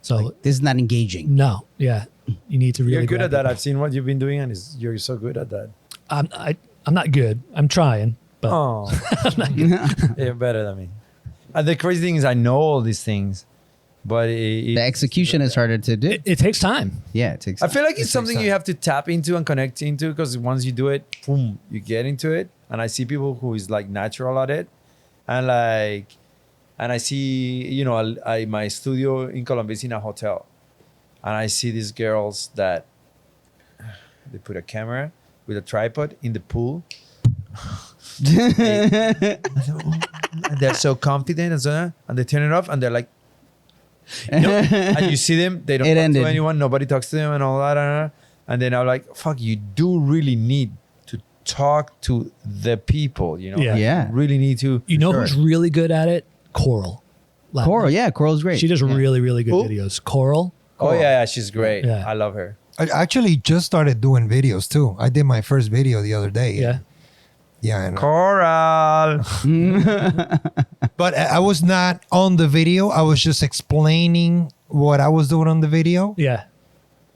So this is not engaging. No. Yeah. You need to really. You're good at that. I've seen what you've been doing, and you're so good at that. I'm not good. I'm trying, but I'm not good. You're better than me. And the crazy thing is, I know all these things but The execution is harder to do. It takes time. Yeah, it takes. I feel like it's takes something time. you have to tap into and connect into, because once you do it, boom, you get into it. And I see people who is like natural at it, and I see, you know, my studio in Colombia is in a hotel, and I see these girls that they put a camera with a tripod in the pool. They're so confident and so on, and they turn it off and they're like, you know, and you see them, they don't It talk ended. to anyone, nobody talks to them and all that. And then I'm like, fuck, you do really need to talk to the people, you know? Yeah. Like, Yeah. you really need to. You know Sure. who's really good at it? Coral. Coral, yeah, Coral's great. She does Yeah. really, really good Who? videos. Coral. Oh, yeah, she's great. Yeah. I love her. I actually just started doing videos too. I did my first video the other day. Yeah. Yeah. And, Coral. but I was not on the video. I was just explaining what I was doing on the video. Yeah.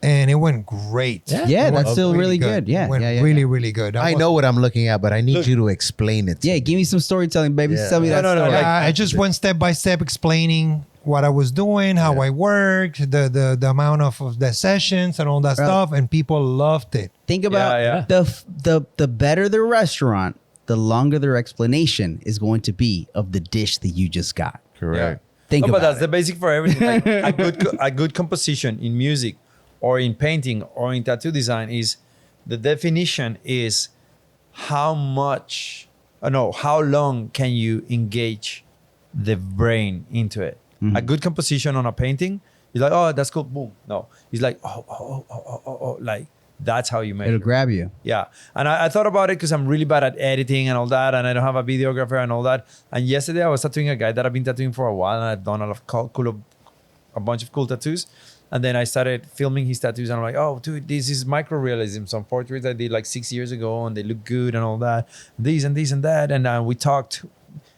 And it went great. Yeah. Yeah, It that's went still really good. Yeah, It went yeah, yeah, really, yeah. really good. I know what I'm looking at, but I need you to explain it. to Yeah, me. give me some storytelling, baby. Yeah. Tell me that. No, story. like- I just went step by step explaining what I was doing, how I worked, the amount of the sessions and all that Bro. stuff, and people loved it. Think about Yeah. the better the restaurant, the longer their explanation is going to be of the dish that you just got. Correct. Think No, but about that's it. the basic for everything. Like, a good composition in music or in painting or in tattoo design is the definition is how long can you engage the brain into it. A good composition on a painting is like, oh, that's cool, boom. No, it's like, oh, like that's how you measure. It'll grab you. Yeah. And I thought about it because I'm really bad at editing and all that. And I don't have a videographer and all that. And yesterday I was tattooing a guy that I've been tattooing for a while. And I've done a bunch of cool tattoos. And then I started filming his tattoos. And I'm like, oh, dude, this is micro-realism. Some portraits I did like 6 years ago. And they look good and all that. This and this and that. And we talked.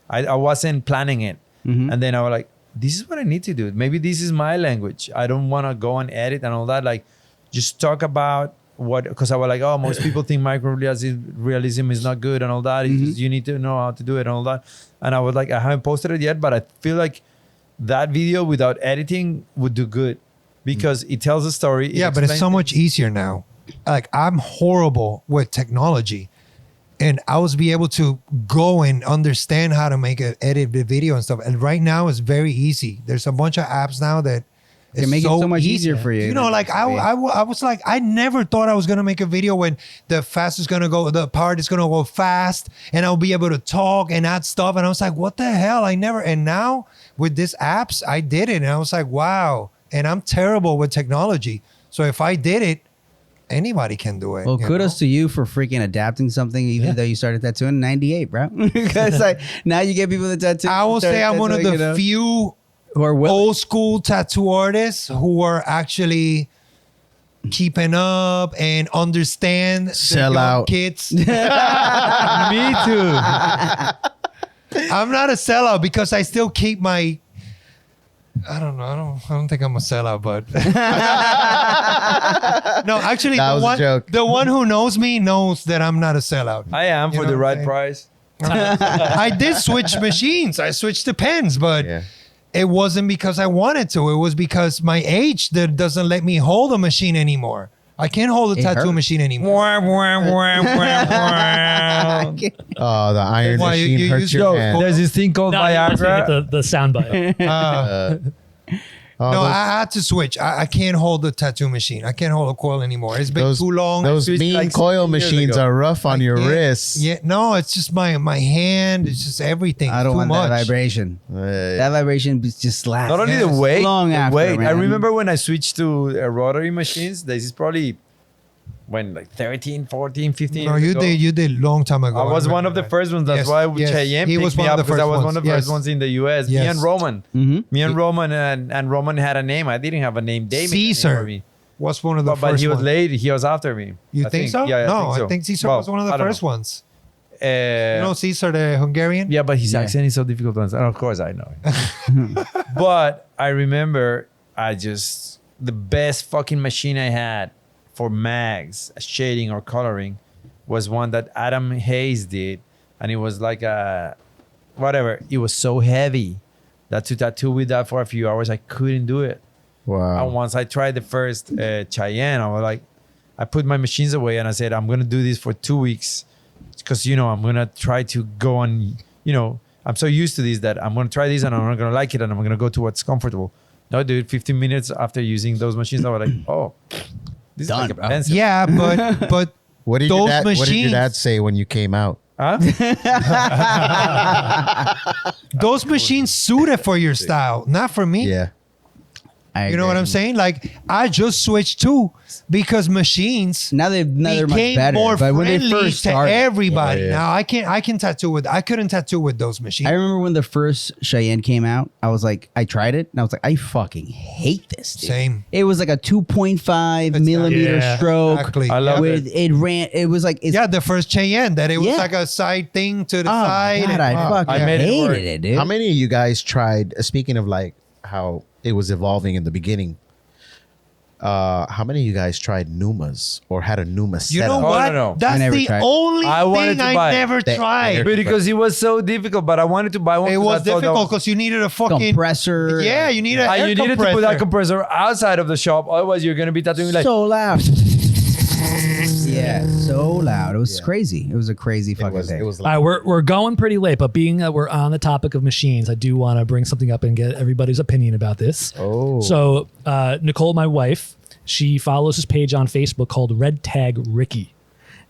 I wasn't planning it. And then I was like, this is what I need to do. Maybe this is my language. I don't want to go and edit and all that. Like, just talk about what, because I was like, oh, most people think micro-realism is not good and all that. It's just, you need to know how to do it and all that. And I was like, I haven't posted it yet, but I feel like that video without editing would do good because it tells a story. It Yeah, but it's explains so much things. easier now. Like I'm horrible with technology, and I was be able to go and understand how to make an edit video and stuff. And right now it's very easy. There's a bunch of apps now that They make it so much easier for you. You know, like I was like, I never thought I was gonna make a video when the part is gonna go fast, and I'll be able to talk and add stuff. And I was like, what the hell? And now with these apps, I did it, and I was like, wow. And I'm terrible with technology, so if I did it, anybody can do it. Well, you kudos know? to you for freaking adapting something, even though you started tattooing in '98, bro. Because like now you get people that tattoo. I will say I'm one of the few who are willing. old school tattoo artists who are actually keeping up and understand Sell the young out. kids. Me too. I'm not a sellout because I still keep my. I don't know. I don't think I'm a sellout, but no, actually, That was a joke. the one who knows me knows that I'm not a sellout. I am You for know the what right I'm price. I did switch machines. I switched to pens, but Yeah. it wasn't because I wanted to. It was because my age that doesn't let me hold a machine anymore. I can't hold a It tattoo hurts. machine anymore. Oh, the iron Why, machine you hurts use your those? hand. There's this thing called No, you must Viagra. get the sound bite. Oh, No, those, I had to switch. I can't hold the tattoo machine. I can't hold a coil anymore. It's been those, too long. those Switched mean like coil 6 years machines ago. are rough on your can't- wrists. Yeah, no, it's just my hand. It's just everything. I don't too want much. that vibration. That vibration just lasts. Not only the Yes. weight, Long the after, weight. I man. remember when I switched to rotary machines. This is probably when like 13, 14, 15 No, years you ago. did long time ago. I was one of the remember first ones. That's Yes, why yes. Cheyenne He picked was me one of up the because I first was one ones. of the first Yes. ones in the US. Me Yes. and Roman. Mhm. Me and Roman and Roman had a name. I didn't have a name. They made a name for Caesar me. was one of the But first he was ones. late. He was after me. You I think so? Yeah, no, I think so. I think Caesar Well, was one of the I don't first know. ones. You know Caesar, the Hungarian? Yeah, but his Yeah. accent is so difficult to understand. Of course, I know. But I remember the best fucking machine I had for mags, shading or coloring was one that Adam Hayes did. And it was like it was so heavy that to tattoo with that for a few hours, I couldn't do it. Wow. And once I tried the first Cheyenne, I was like, I put my machines away and I said, I'm gonna do this for 2 weeks because I'm gonna try to go on. I'm so used to this that I'm gonna try this and I'm not gonna like it and I'm gonna go to what's comfortable. No, dude, 15 minutes after using those machines, I was like, oh, this Done, is like a bro. pencil. Yeah, but What did those What did your machines- dad say when you came out? Huh? those machines suited for your style, not for me. Yeah. You know what I'm saying? Like I just switched too because machines Now they're much became better. more But when they friendly first to started, everybody. Yeah, yeah. Now I couldn't tattoo with those machines. I remember when the first Cheyenne came out, I was like, I tried it and I was like, I fucking hate this, dude. Same. It was like a 2.5 millimeter Yeah, stroke. exactly. I love with it was like it's, Yeah, the first Cheyenne that it was Yeah. like a side thing to the oh side. God, I fucking I made it work. hated it, dude. How many of you guys tried, speaking of like how it was evolving in the beginning, how many of you guys tried Numas or had a Numa You setup? know Oh, what? no. That's I never the tried. only I wanted thing to I buy. never That- tried. Because it was so difficult, but I wanted to buy one. It because was I thought that difficult because you needed a fucking compressor. Yeah, you need a And air you needed to put that compressor outside of the shop, otherwise you're gonna be tattooing like. so loud. Yeah, so loud. It was crazy. It was a crazy fucking thing. It was All like, right, we're going pretty late, but being that we're on the topic of machines, I do want to bring something up and get everybody's opinion about this. oh. So Nicole, my wife, she follows this page on Facebook called Red Tag Ricky.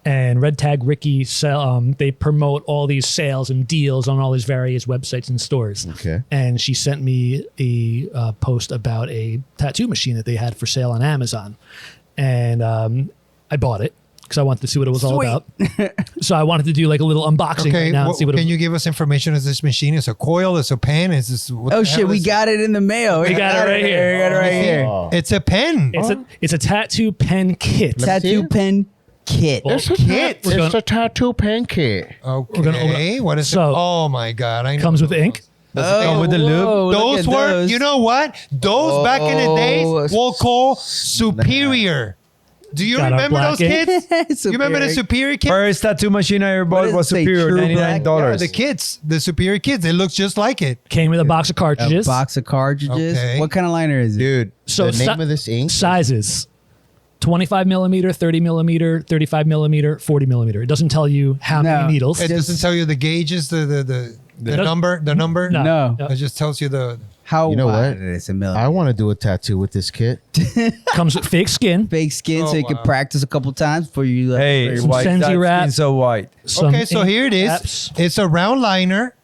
And Red Tag Ricky, they promote all these sales and deals on all these various websites and stores. Okay. And she sent me a post about a tattoo machine that they had for sale on Amazon. And I bought it because I wanted to see what it was all Sweet. about. So I wanted to do like a little unboxing Okay, right now and see what can it you give us information? Is this machine? Is a coil? Is a pen? Is this? What Oh the shit, hell we is got it in the mail. We got it right here. We got it right here. Oh. It's a pen. It's a tattoo pen kit. Tattoo pen kit. Well, kit. we're gonna- tattoo pen kit. Okay. gonna open- What is So- it? Oh my god! I know comes with ink. Oh, with the lube? whoa, look Those at were. those. You know what? Those back in the days we'll call superior. Do you Got our remember black those ink. kids? You remember the superior kids? First tattoo machine I ever What bought does was it say? superior, True black? $99. Yeah, the kids, the superior kids. It looks just like it. Came with a box of A cartridges. box of cartridges. Okay. What kind of liner is it? Dude, So the name of this ink? sizes 25 millimeter, 30 millimeter, 35 millimeter, 40 millimeter. It doesn't tell you how No. many needles. It doesn't tell you the gauges, the number, the number. No. No. It just tells you the. How You know wide what? it is a million. I want to do a tattoo with this kit. Comes with fake skin. Fake skin, so Oh, you can wow. practice a couple times before you. Hey, Some white. Sensi That wrap. skin's so white. Some Okay, so ink here it is. caps. It's a round liner,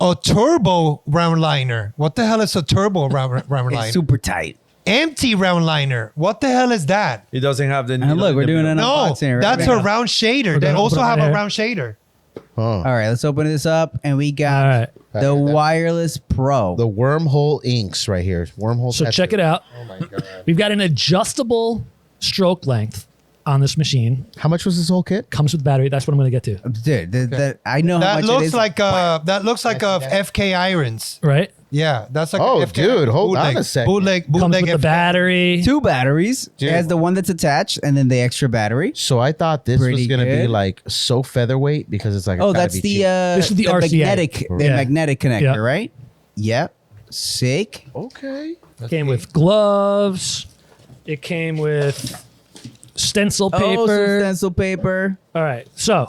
a turbo round liner. What the hell is a turbo round it's liner? super tight. Empty round liner. What the hell is that? It doesn't have the. And needle look, in we're the doing middle. an No, unboxing right that's now. a round shader. They gonna also open up have right a here. round shader. Huh. All right, let's open this up, and we got All right. the wireless pro. The wormhole inks right here. Wormhole. So tattoo. check it out. Oh my god. We've got an adjustable stroke length on this machine. How much was this whole kit? Comes with battery. That's what I'm going to get to. Dude, I know how That much it looks is. like that looks like a FK irons. Right? Yeah, that's like Oh, a FK dude, hold on bootleg. a second. Bootleg Comes with the FK. battery. 2 batteries. Dude. It has the one that's attached, and then the extra battery. So I thought this Pretty was gonna be good. like so featherweight because it's like Oh, gotta that's be the cheap. This is the RCA. the magnetic connector, Yeah. right? Yep. Sick. Okay. Came with gloves. It came with stencil Oh, some paper. stencil paper. All right. So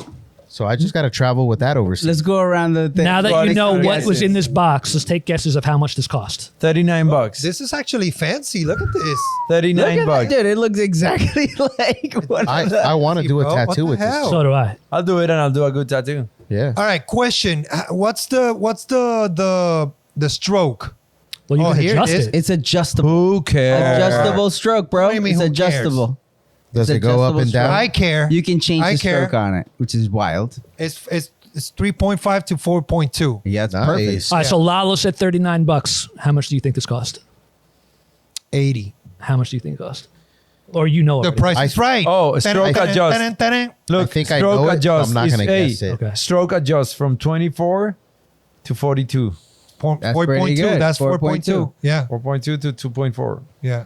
So I just gotta travel with that overseas. Let's go around the thing. now that you know what was Guesses. in this box, let's take guesses of how much this cost. $39. This is actually fancy. Look at this. Look 39 at bucks. that, dude. It looks exactly like one of the. I want to do a Bro, what tattoo the with this. hell? So do I. I'll do it and I'll do a good tattoo. Yeah. All right, question. What's the stroke? Well, you Oh, can here it adjust is. it. It's adjustable. Who cares? Adjustable stroke, bro. What do you mean, It's who cares? adjustable. Does It's it go up adjustable and down? stroke. I care. You can change I the care. stroke on it, which is wild. It's 3.5 to 4.2. Yeah, it's Nice. perfect. All right. So Lalo said $39. How much do you think this cost? 80. How much do you think it cost? Or you know The already. price is right. Oh, a stroke adjust. Look, I think I stroke know it, but adjust I'm not is gonna guess it. Okay. Stroke adjust from 24 to 42. That's pretty 4.2. good. That's 4.2. Yeah. 4.2 to 2.4. Yeah.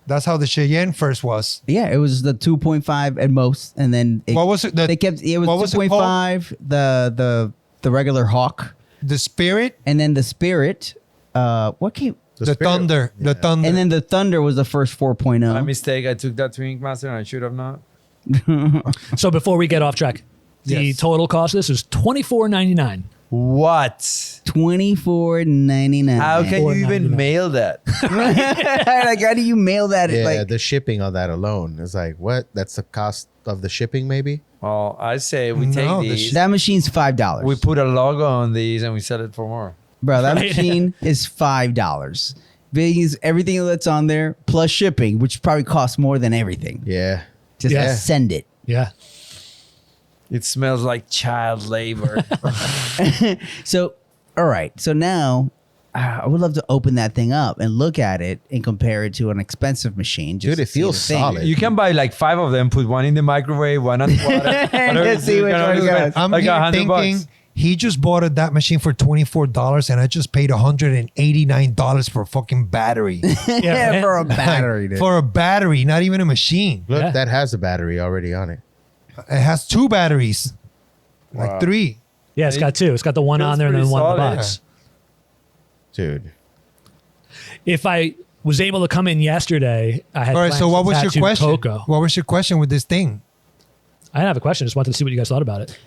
That's how the Cheyenne first was. Yeah, it was the 2.5 at most, and then What was it? They kept it what was was it called? 2.5, the regular Hawk, The Spirit. and then the Spirit, what came? The Thunder. The Thunder. And then the Thunder was the first 4.0. My mistake. I took that to Ink Master and I should have not. So before we get off track, the total cost of this is $24.99. What? $24.99. How can you even $4.99. mail that? Like, how do you mail that? Yeah, Like, the shipping on that alone is like what? That's the cost of the shipping, maybe. Well, I say we No, take the these. that machine's $5. We put a logo on these and we sell it for more. Bro, that Right. machine is $5. Biggie's everything that's on there plus shipping, which probably costs more than everything. Yeah. Just Yeah. send it. Yeah. It smells like child labor. So, all right. So now I would love to open that thing up and look at it and compare it to an expensive machine. Just Dude, it to see feels the thing. solid. You can buy like 5 of them, put one in the microwave, one on the water. whatever. See You which can one always goes. spend I'm like here $100 thinking he just bought that machine for $24 and I just paid $189 for a fucking battery. Yeah, for a battery, dude. For a battery, not even a machine. Look, Yeah. that has a battery already on it. It has 2 batteries. Like 3. Yeah, it's got 2. It's got the one Feels on there and then pretty one in the solid. box. Dude. If I was able to come in yesterday, I had All right, plans so what to was your tattoo question? Coco. What was your question with this thing? I didn't have a question. Just wanted to see what you guys thought about it.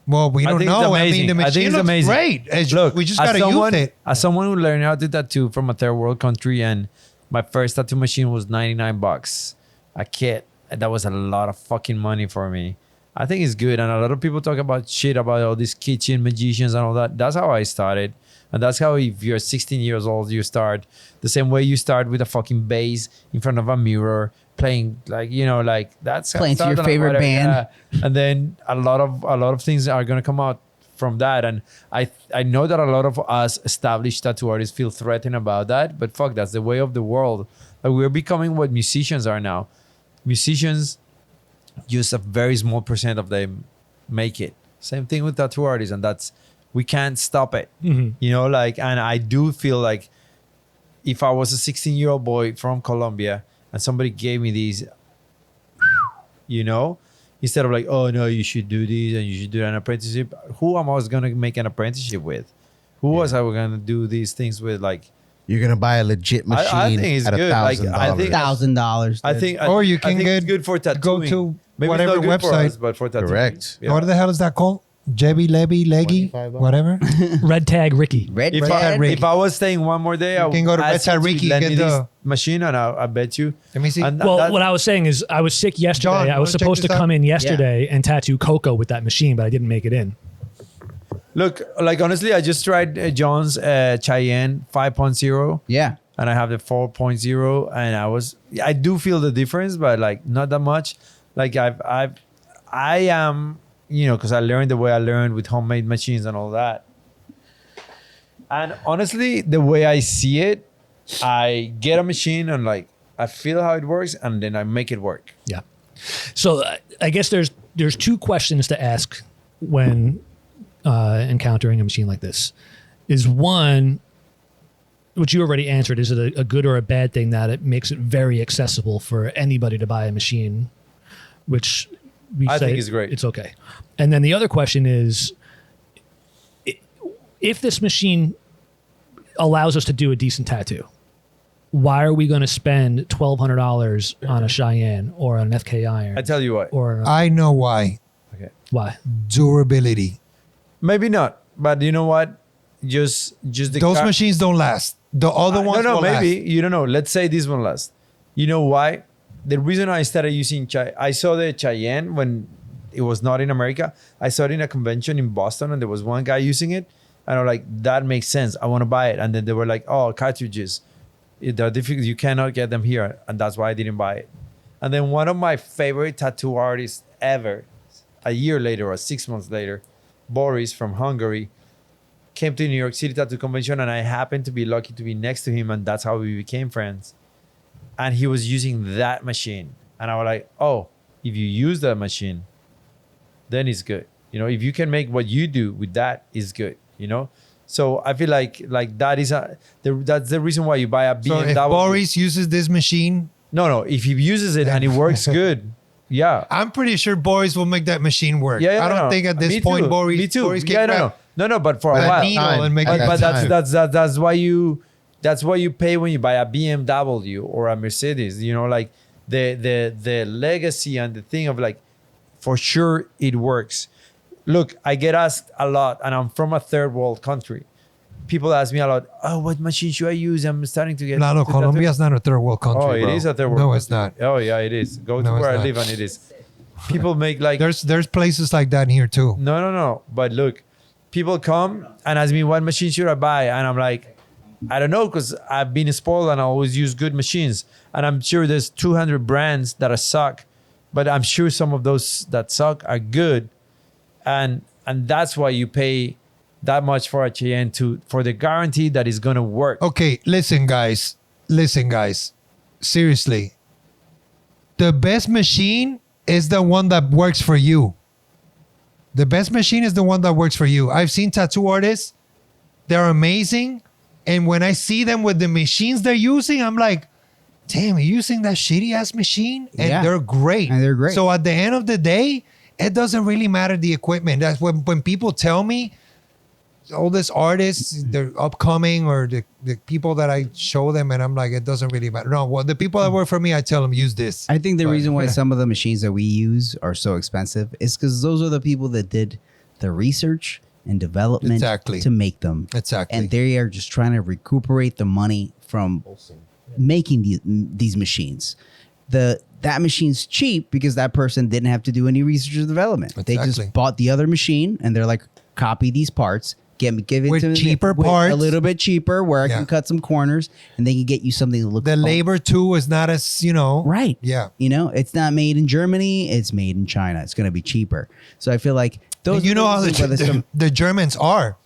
Well, we I don't think it's know. I mean, amazing. the I think machine it's looks amazing. great. Look, We just as got to someone- use it. As someone who learned how to tattoo from a third world country, and my first tattoo machine was $99 a kit. And that was a lot of fucking money for me. I think it's good, and a lot of people talk about shit about all these kitchen magicians and all that. That's how I started, and that's how if you're 16 years old, you start the same way you start with a fucking bass in front of a mirror, playing like like that's how I Playing to your started, favorite whatever, band. yeah. And then a lot of things are gonna come out from that, and I know that a lot of us established tattoo artists feel threatened about that, but fuck, that's the way of the world. Like, we're becoming what musicians are now. Musicians, just a very small percent of them make it. Same thing with tattoo artists, and we can't stop it. Mm-hmm. And I do feel like if I was a 16-year-old boy from Colombia and somebody gave me these, instead of like, oh no, you should do this and you should do an apprenticeship. Who am I gonna make an apprenticeship with? Who was I gonna do these things with? Like, You're gonna buy a legit machine I think it's at good. Like, $1,000. I think- $1,000. I think, Or you can it's get- good for tattooing. go to Maybe whatever it's not good for website. us, but for tattooing. Correct. Yeah. What the hell is that called? Jebby, Lebby, Leggy, $25. whatever. Red Tag Ricky. Red If Red I, Tag Ricky. if I was staying one more day, I can go to would Red ask Tag you to Ricky, lend get me this the- machine, and I bet you. Let me see. And Well, that- what I was saying is I was sick yesterday. John, I was wanna check supposed to this come out? in yesterday and tattoo Coco with that machine, but I didn't make it in. Look, like, honestly, I just tried John's Cheyenne 5.0. Yeah. And I have the 4.0, and I do feel the difference, but like not that much. Like I am, because I learned the way I learned with homemade machines and all that. And honestly, the way I see it, I get a machine and like I feel how it works, and then I make it work. Yeah. So I guess there's 2 questions to ask when encountering a machine like this. Is one, which you already answered, is it a good or a bad thing that it makes it very accessible for anybody to buy a machine, which I say think is great. It's okay. And then the other question is, if this machine allows us to do a decent tattoo, why are we going to spend $1,200 on a Cheyenne or an FK iron? I tell you what, Or I know why. why? Durability. maybe not, but you know what? Just the Those machines don't last. The other ones No, will maybe last. you don't know. Let's say this one lasts. You know why? The reason I started using I saw the Cheyenne when it was not in America. I saw it in a convention in Boston, and there was one guy using it, and I'm like, that makes sense. I want to buy it. And then they were like, oh, cartridges, they're difficult. You cannot get them here, and that's why I didn't buy it. And then one of my favorite tattoo artists ever, a year later or 6 months later, Boris from Hungary, came to New York City Tattoo Convention, and I happened to be lucky to be next to him, and that's how we became friends. And he was using that machine, and I was like, oh, if you use that machine, then it's good. If you can make what you do with that, is good. So I feel like that is that's the reason why you buy a So BMW. if Boris uses this machine, no, if he uses it and it works good, yeah. I'm pretty sure Boris will make that machine work. Yeah, I don't no. think at Me this point too. Boris. Me too. Boris can Yeah, grab, no. No, but for With a a while. needle and make But it. But time. that's why you pay when you buy a BMW or a Mercedes. You know, like the legacy and the thing of like, for sure it works. Look, I get asked a lot, and I'm from a third world country. People ask me a lot, oh, what machine should I use? I'm starting to get. Lalo, to Colombia is not a third world country. Oh, it bro. is a third world. No, country. it's not. Oh yeah, it is. Go No, to it's where I not. live, and it is. People make like There's places like that here too. no. But look, people come and ask me what machine should I buy, and I'm like, I don't know, because I've been spoiled and I always use good machines. And I'm sure there's 200 brands that suck, but I'm sure some of those that suck are good, and that's why you pay that much for a Cheyenne for the guarantee that it's gonna work. Okay, listen, guys. Seriously, the best machine is the one that works for you. The best machine is the one that works for you. I've seen tattoo artists; they're amazing, and when I see them with the machines they're using, I'm like, damn, you're using that shitty ass machine, and Yeah. they're great. And they're great. So at the end of the day, it doesn't really matter the equipment. That's when people tell me all these artists, they're upcoming, or the people that I show them, and I'm like, it doesn't really matter. No, well, the people that work for me, I tell them use this. I think the But- reason why some of the machines that we use are so expensive is because those are the people that did the research and development Exactly. to make them. Exactly. And they are just trying to recuperate the money from making these machines. That machine's cheap because that person didn't have to do any research or development. They Exactly. just bought the other machine and they're like, copy these parts, give it With to me cheaper with parts. a little bit cheaper, where I Yeah. can cut some corners, and they can get you something that looks the labor too is not as right. Yeah. You know, it's not made in Germany, it's made in China. It's going to be cheaper. So I feel like those And you are know how reasons why there's some- the Germans are.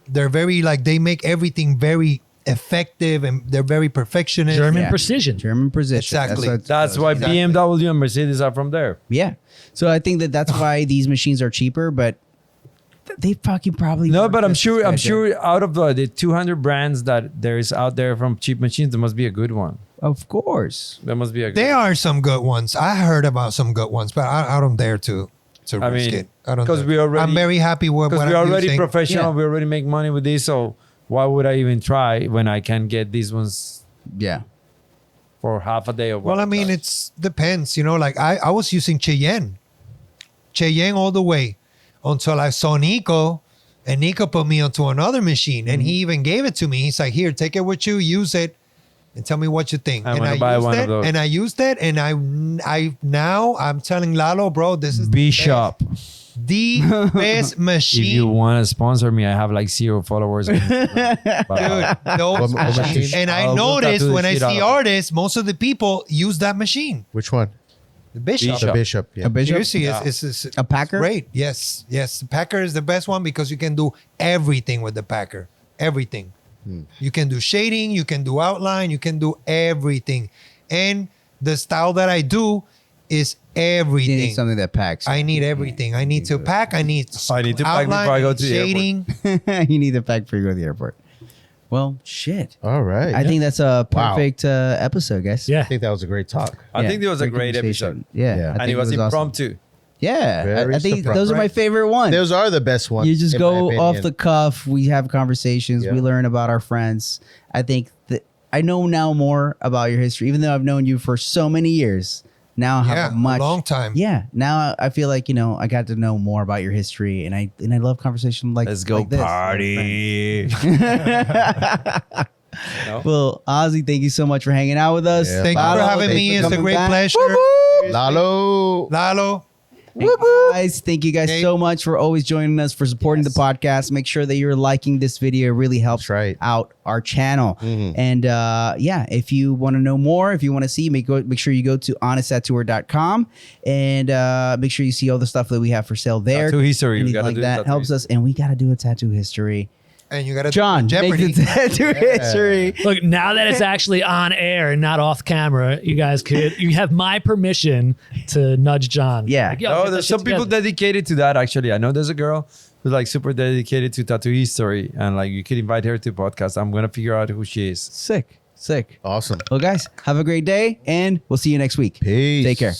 They're very they make everything very effective, and they're very perfectionist. German Yeah. precision. German precision. Exactly. That's why Exactly. BMW and Mercedes are from there. Yeah. So I think that's why these machines are cheaper, but they fucking probably No, work but I'm just sure as good. out of the 200 brands that there is out there from cheap machines, there must be a good one. Of course. There must be a good There are some good ones. I heard about some good ones, but I don't dare to I risk mean, it. I don't. 'cause dare. we already- I'm very happy with Because what we're I'm already using. professional, Yeah. we already make money with this, so why would I even try when I can get these ones Yeah. for half a day or what? Well, I mean, it's depends. Like I was using Cheyenne all the way until I saw Nico, and Nico put me onto another machine, and he even gave it to me. He's like, "Here, take it with you, use it, and tell me what you think." I'm and gonna I buy used one of it, those. and I used it, and I now I'm telling Lalo, bro, this is Bishop. the best If you machine. want to sponsor me, I have like 0 followers. Dude, those What machine? and I I'll noticed tattoo the when I shit out see of it. artists, most of the people use that machine. Which one? The Bishop. Bishop. The Bishop. Yeah. A bishop? Seriously, it's A Packer? great. Yes. The Packer is the best one because you can do everything with the Packer. Everything. You can do shading, you can do outline, you can do everything. And the style that I do is You everything. need something that packs. I need everything. I need to pack. I need I need to pack outline, before I go to the shading. You need the pack before you go to the airport. Well, shit. All right. I think that's a Wow. perfect episode, guys. Yeah. I think that was a great talk. I Yeah, think it was a great conversation. episode. Yeah. Yeah. I And think it was awesome. impromptu. Yeah. Very I think surprising. those are my favorite ones. Those are the best ones. You just in my go off opinion. the cuff. We have conversations. Yeah. We learn about our friends. I think that I know now more about your history, even though I've known you for so many years. Now how Yeah, much a long time. Yeah. Now I feel like, I got to know more about your history, and I love conversation like Let's go like this. party. Well, Ozzy, thank you so much for hanging out with us. Yeah. Thank you Lalo, for having thanks me. for It's a coming great back. pleasure. Lalo. Lalo. Hey, guys, thank you guys Okay. so much for always joining us, for supporting the podcast. Make sure that you're liking this video. It really helps That's right. out our channel. And if you want to know more, if you want to see, make sure you go to honesttattooer.com and make sure you see all the stuff that we have for sale there. Tattoo history. We Anything gotta like do that tattoo helps us, and we got to do a tattoo history. And you got to John, make Jeopardy. the tattoo history. Look, now that it's actually on air and not off camera, you have my permission to nudge John. Yeah. Like, yo, No, get that there's shit some people together. dedicated to that, actually. I know there's a girl who's like super dedicated to tattoo history, and like you could invite her to the podcast. I'm going to figure out who she is. Sick. Awesome. Well, guys, have a great day, and we'll see you next week. Peace. Take care.